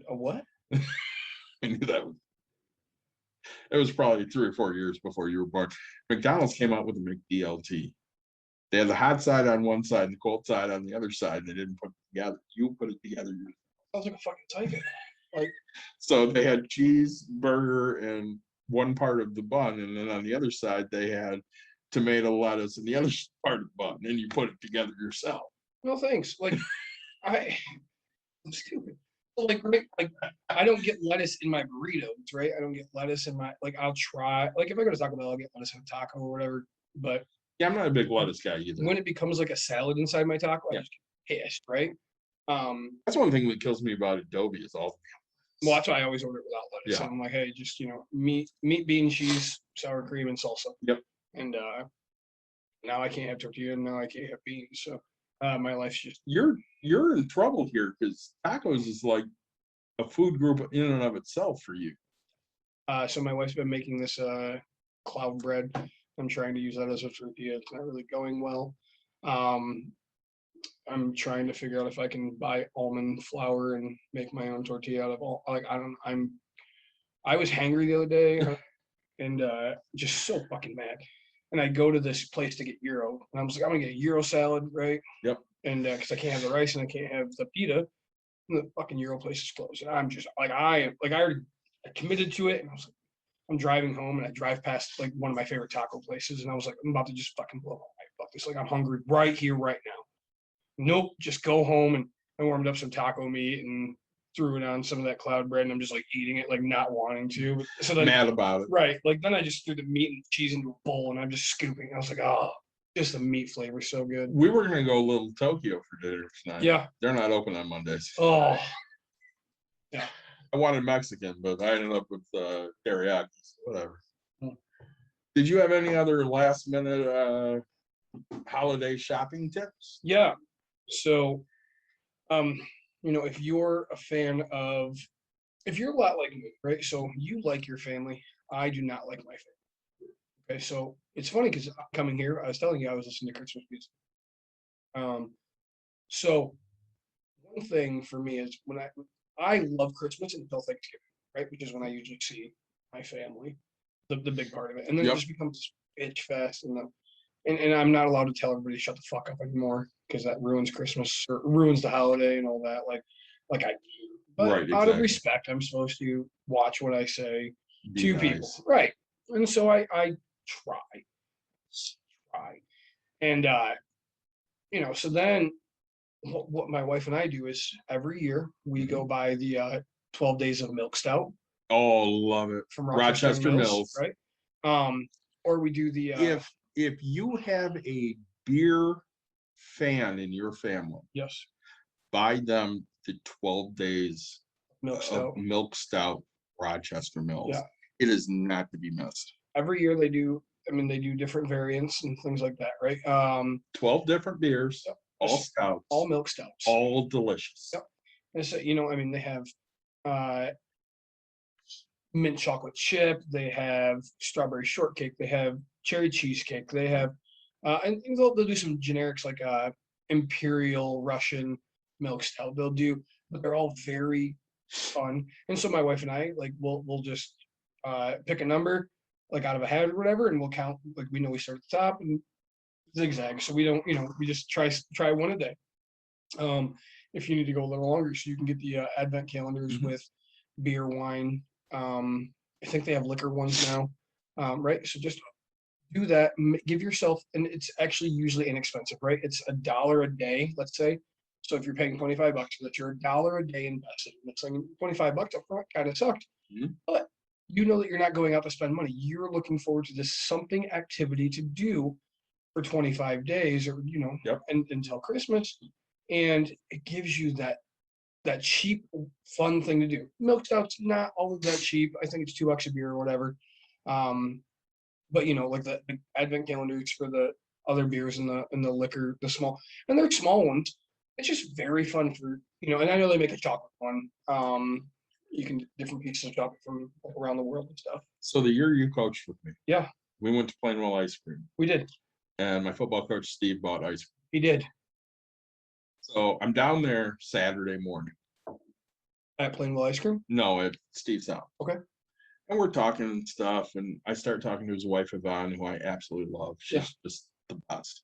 [SPEAKER 4] A what?
[SPEAKER 3] I knew that was. It was probably 3 or 4 years before you were born. McDonald's came out with a McDLT. They had the hot side on one side and the cold side on the other side. They didn't put it together. You put it together.
[SPEAKER 4] Sounds like a fucking tiger. Like
[SPEAKER 3] So they had cheese, burger, and one part of the bun, and then on the other side they had tomato, lettuce, and the other part of the bun. And you put it together yourself.
[SPEAKER 4] no thanks. Like I'm stupid. Like I don't get lettuce in my burritos, right? I don't get lettuce in my I'll try if I go to Taco Bell, I'll get lettuce in a taco or whatever. But
[SPEAKER 3] Yeah, I'm not a big lettuce guy either.
[SPEAKER 4] when it becomes like a salad inside my taco, I just get pissed, right?
[SPEAKER 3] That's one thing that kills me about Adobe is all.
[SPEAKER 4] Well, that's why I always order it without lettuce.
[SPEAKER 3] Yeah.
[SPEAKER 4] And I'm like, hey, just meat, bean, cheese, sour cream, and salsa.
[SPEAKER 3] Yep.
[SPEAKER 4] And now I can't have tortilla, and now I can't have beans. So my life's just
[SPEAKER 3] You're in trouble here because tacos is like a food group in and of itself for you.
[SPEAKER 4] so my wife's been making this cloud bread. I'm trying to use that as a tortilla. It's not really going well. I'm trying to figure out if I can buy almond flour and make my own tortilla out of all. I was hangry the other day and just so fucking mad. And I go to this place to get gyro, and I was like, I'm gonna get a gyro salad, right?
[SPEAKER 3] Yep.
[SPEAKER 4] And because I can't have the rice and I can't have the pita, and the fucking gyro place is closed. And I'm just I committed to it, and I was like, I'm driving home, and I drive past one of my favorite taco places, and I was like, I'm about to just fucking blow my fuck this. I'm hungry right here, right now. Nope, just go home and I warmed up some taco meat and threw it on some of that cloud bread, and I'm just like eating it, like not wanting to. So then,
[SPEAKER 3] Mad about it.
[SPEAKER 4] right, like then I just threw the meat and cheese into a bowl, and I'm just scooping. I was like, oh, just the meat flavor so good.
[SPEAKER 3] We were gonna go Little Tokyo for dinner tonight.
[SPEAKER 4] Yeah.
[SPEAKER 3] They're not open on Mondays.
[SPEAKER 4] Oh, yeah.
[SPEAKER 3] I wanted Mexican, but I ended up with teriyaki. So whatever.
[SPEAKER 4] Mm.
[SPEAKER 3] Did you have any other last minute holiday shopping tips?
[SPEAKER 4] Yeah. So, if you're a fan of, if you're a lot like me, right? So you like your family. I do not like my family. Okay. So it's funny because coming here, I was telling you I was listening to Christmas music. So one thing for me is when I love Christmas until Thanksgiving, right? Which is when I usually see my family, the big part of it. And then it just becomes bitch fest and I'm not allowed to tell everybody to shut the fuck up anymore because that ruins Christmas or ruins the holiday and all that. Like I do. But
[SPEAKER 3] Right,
[SPEAKER 4] out of
[SPEAKER 3] exactly.
[SPEAKER 4] respect, I'm supposed to watch what I say
[SPEAKER 3] Be
[SPEAKER 4] to
[SPEAKER 3] nice.
[SPEAKER 4] people. Right. And so I try. And so then what my wife and I do is every year we go buy the 12 days of milk stout
[SPEAKER 3] Oh, love it.
[SPEAKER 4] from
[SPEAKER 3] Rochester Mills.
[SPEAKER 4] right? Or we do the
[SPEAKER 3] If you have a beer fan in your family,
[SPEAKER 4] yes,
[SPEAKER 3] buy them the 12 days
[SPEAKER 4] milk stout.
[SPEAKER 3] of milk stout Rochester Mills.
[SPEAKER 4] Yeah.
[SPEAKER 3] It is not to be missed.
[SPEAKER 4] Every year they do. I mean, they do different variants and things like that, right?
[SPEAKER 3] 12 different beers, all stouts,
[SPEAKER 4] all milk stouts,
[SPEAKER 3] all delicious.
[SPEAKER 4] Yep. And so I mean, they have mint chocolate chip, they have strawberry shortcake, they have cherry cheesecake, they have and they'll do some generics like imperial Russian milk stout. They'll do, but they're all very fun. And so my wife and I we'll just pick a number like out of a hat or whatever, and we'll count. Like we know we start at the top and zigzag, so we don't we just try one a day. If you need to go a little longer, so you can get the advent calendars with beer, wine. I think they have liquor ones now, right? So just do that. Give yourself, and it's actually usually inexpensive, right? It's $1 a day, let's say. So if you're paying $25, that you're $1 a day invested. It's like $25 up front kind of sucked, but you know that you're not going out to spend money. You're looking forward to this something activity to do for 25 days, or and until Christmas, and it gives you that cheap, fun thing to do. Milk stout's not all of that cheap. I think it's $2 a beer or whatever. But like the advent calendars for the other beers and the liquor, the small, and they're small ones. It's just very fun for and I know they make a chocolate one. You can different pieces of chocolate from around the world and stuff.
[SPEAKER 3] So the year you coached with me,
[SPEAKER 4] yeah,
[SPEAKER 3] we went to Plainwell Ice Cream.
[SPEAKER 4] We did.
[SPEAKER 3] And my football coach Steve bought ice cream.
[SPEAKER 4] He did.
[SPEAKER 3] So I'm down there Saturday morning.
[SPEAKER 4] At Plainwell Ice Cream?
[SPEAKER 3] No, at Steve's house.
[SPEAKER 4] Okay.
[SPEAKER 3] And we're talking and stuff, and I start talking to his wife Yvonne, who I absolutely love. She's just the best.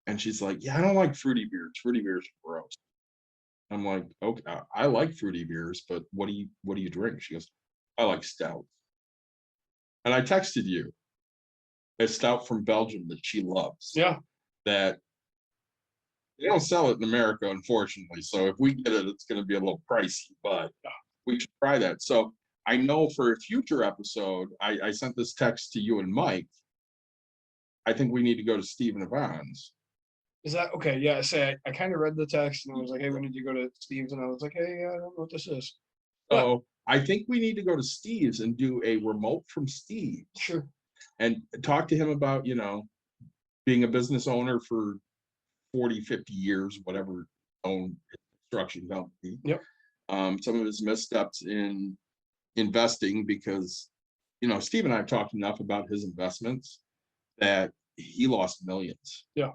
[SPEAKER 3] And she's like, "Yeah, I don't like fruity beers. Fruity beers are gross." I'm like, "Okay, I like fruity beers, but what do you drink?" She goes, "I like stout." And I texted you a stout from Belgium that she loves.
[SPEAKER 4] Yeah.
[SPEAKER 3] That they don't sell it in America, unfortunately. So if we get it, it's going to be a little pricey, but we should try that. So I know for a future episode, I sent this text to you and Mike. I think we need to go to Steve and Yvonne's.
[SPEAKER 4] Is that okay? Yeah. Say I kind of read the text and I was like, "Hey, we need to go to Steve's," and I was like, "Hey, I don't know what this is."
[SPEAKER 3] So I think we need to go to Steve's and do a remote from Steve.
[SPEAKER 4] Sure.
[SPEAKER 3] And talk to him about, being a business owner for 40, 50 years, whatever, own construction company.
[SPEAKER 4] Yep.
[SPEAKER 3] Some of his missteps in investing, because, Steve and I have talked enough about his investments that he lost millions.
[SPEAKER 4] Yeah.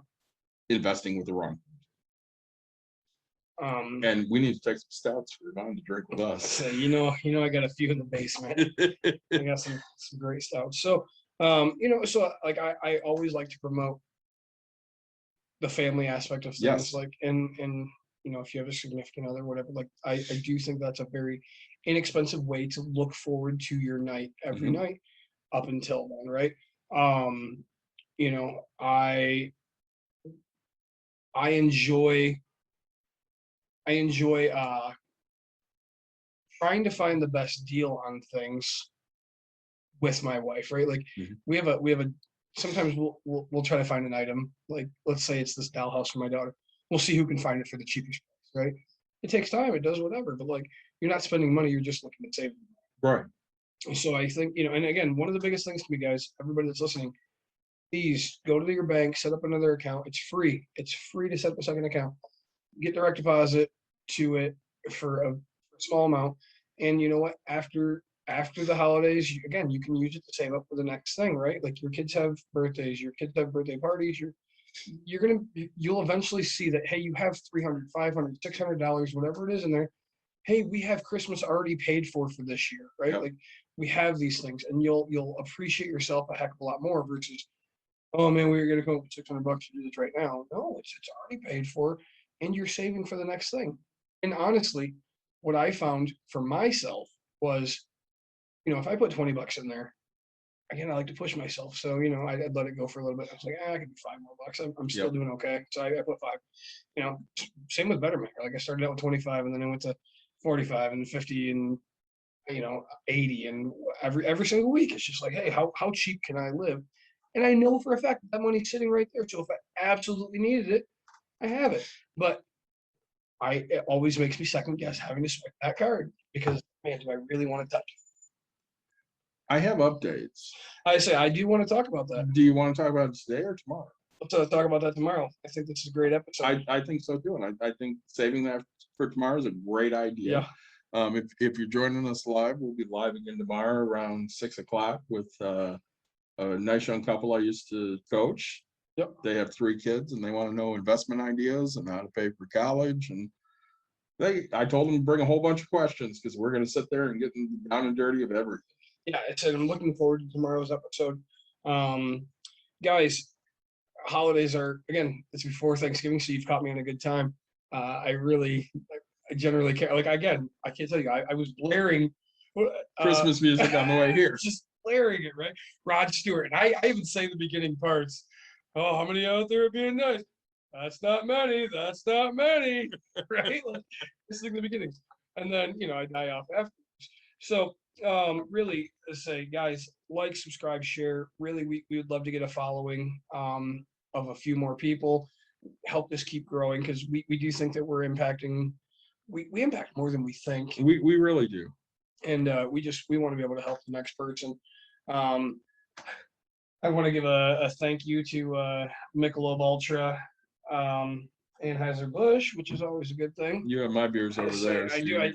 [SPEAKER 4] Investing
[SPEAKER 3] with the wrong. And we need to take some stouts for Yvonne to drink with us.
[SPEAKER 4] So, I got a few in the basement. I got some great stouts. So, so like I always like to promote the family aspect of things.
[SPEAKER 3] Yes.
[SPEAKER 4] Like, and if you have a significant other, whatever, like I do think that's a very inexpensive way to look forward to your night every night up until then, right? I enjoy I enjoy trying to find the best deal on things with my wife, right? Like
[SPEAKER 3] Mhm.
[SPEAKER 4] we have a sometimes we'll try to find an item, like let's say it's this dollhouse for my daughter. We'll see who can find it for the cheapest price, right? It takes time, it does whatever, but like you're not spending money, you're just looking to save.
[SPEAKER 3] Right.
[SPEAKER 4] So I think, and again, one of the biggest things to me, guys, everybody that's listening, please go to your bank, set up another account. It's free. It's free to set up a second account. Get direct deposit to it for a small amount. And you know what? After the holidays, again, you can use it to save up for the next thing, right? Like your kids have birthdays, your kids have birthday parties, you'll eventually see that, hey, you have $300, $500, $600, whatever it is in there. Hey, we have Christmas already paid for this year, right?
[SPEAKER 3] Yep.
[SPEAKER 4] Like we have these things, and you'll appreciate yourself a heck of a lot more versus, oh man, we're gonna come up with $600 to do this right now. No, it's already paid for, and you're saving for the next thing. And honestly, what I found for myself was, if I put $20 in there, again, I like to push myself. So, I'd let it go for a little bit. I was like, I could do $5 more. I'm still doing okay. So I put 5. Same with Betterment. Like I started out with 25, and then I went to 45 and 50 and 80, and every single week it's just like, hey, how cheap can I live? And I know for a fact that money's sitting right there. So if I absolutely needed it, I have it. But it always makes me second guess having to swipe that card because, man, do I really want to touch it?
[SPEAKER 3] I have updates.
[SPEAKER 4] I say I do want to talk about that.
[SPEAKER 3] Do you want to talk about it today or tomorrow?
[SPEAKER 4] Let's talk about that tomorrow. I think this is a great episode.
[SPEAKER 3] I think so too, and I think saving that for tomorrow is a great idea.
[SPEAKER 4] Yeah.
[SPEAKER 3] If you're joining us live, we'll be live again tomorrow around 6:00 with a nice young couple I used to coach.
[SPEAKER 4] Yep.
[SPEAKER 3] They have 3 kids and they want to know investment ideas and how to pay for college. And I told them to bring a whole bunch of questions because we're going to sit there and get down and dirty of everything.
[SPEAKER 4] Yeah, I'm looking forward to tomorrow's episode. Guys, holidays again, it's before Thanksgiving, so you've caught me in a good time. I generally care. Like, again, I can't tell you, I was blaring
[SPEAKER 3] Christmas music on the way here.
[SPEAKER 4] Just blaring it, right? Rod Stewart. And I even say the beginning parts. Oh, how many out there are being nice? That's not many. That's not many. Right? Like, this is like the beginning. And then, I die off afterwards. So, really, say, guys, like, subscribe, share. Really, we would love to get a following of a few more people. Help this keep growing because we do think that we're impacting. We impact more than we think.
[SPEAKER 3] We really do.
[SPEAKER 4] And we want to be able to help the next person. I want to give a thank you to Michelob Ultra, Anheuser-Busch, which is always a good thing.
[SPEAKER 3] You have my beers over there.
[SPEAKER 4] I do. I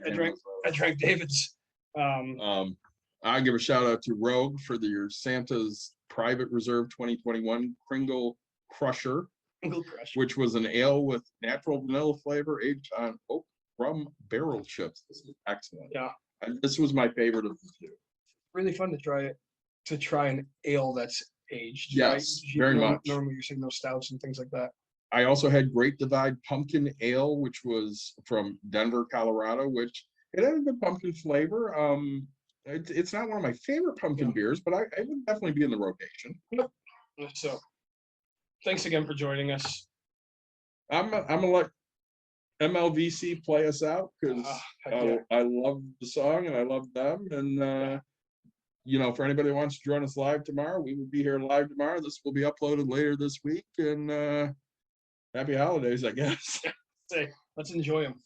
[SPEAKER 4] drank David's.
[SPEAKER 3] I give a shout out to Rogue for your Santa's Private Reserve 2021 Kringle Crusher, which was an ale with natural vanilla flavor aged on oak rum barrel chips. This is excellent.
[SPEAKER 4] Yeah.
[SPEAKER 3] This was my favorite of the 2.
[SPEAKER 4] Really fun to try an ale that's aged.
[SPEAKER 3] Yes,
[SPEAKER 4] right?
[SPEAKER 3] very much.
[SPEAKER 4] Normally you're seeing those stouts and things like that.
[SPEAKER 3] I also had Great Divide Pumpkin Ale, which was from Denver, Colorado, which it had a good pumpkin flavor. It's not one of my favorite pumpkin beers, but it would definitely be in the rotation.
[SPEAKER 4] Yep. So, thanks again for joining us.
[SPEAKER 3] I'm gonna let MLVC play us out because I love the song and I love them. And for anybody who wants to join us live tomorrow, we will be here live tomorrow. This will be uploaded later this week. And happy holidays, I guess.
[SPEAKER 4] Let's enjoy them.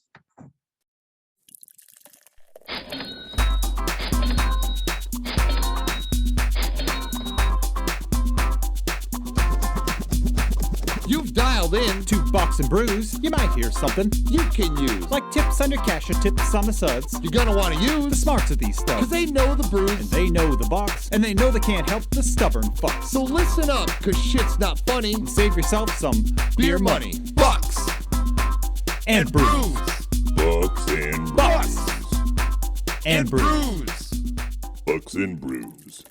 [SPEAKER 1] You've dialed in to Bucks and Brews. You might hear something you can use, like tips under cash or tips on the suds. You're gonna want to use the smarts of these stuff, 'cause they know the brews, and they know the box, and they know they can't help the stubborn fucks. So listen up, 'cause shit's not funny, and save yourself some beer money. Bucks and Brews.
[SPEAKER 2] Bucks and
[SPEAKER 1] Bucks
[SPEAKER 2] Brews.
[SPEAKER 1] and Brews.
[SPEAKER 2] Bucks and Brews.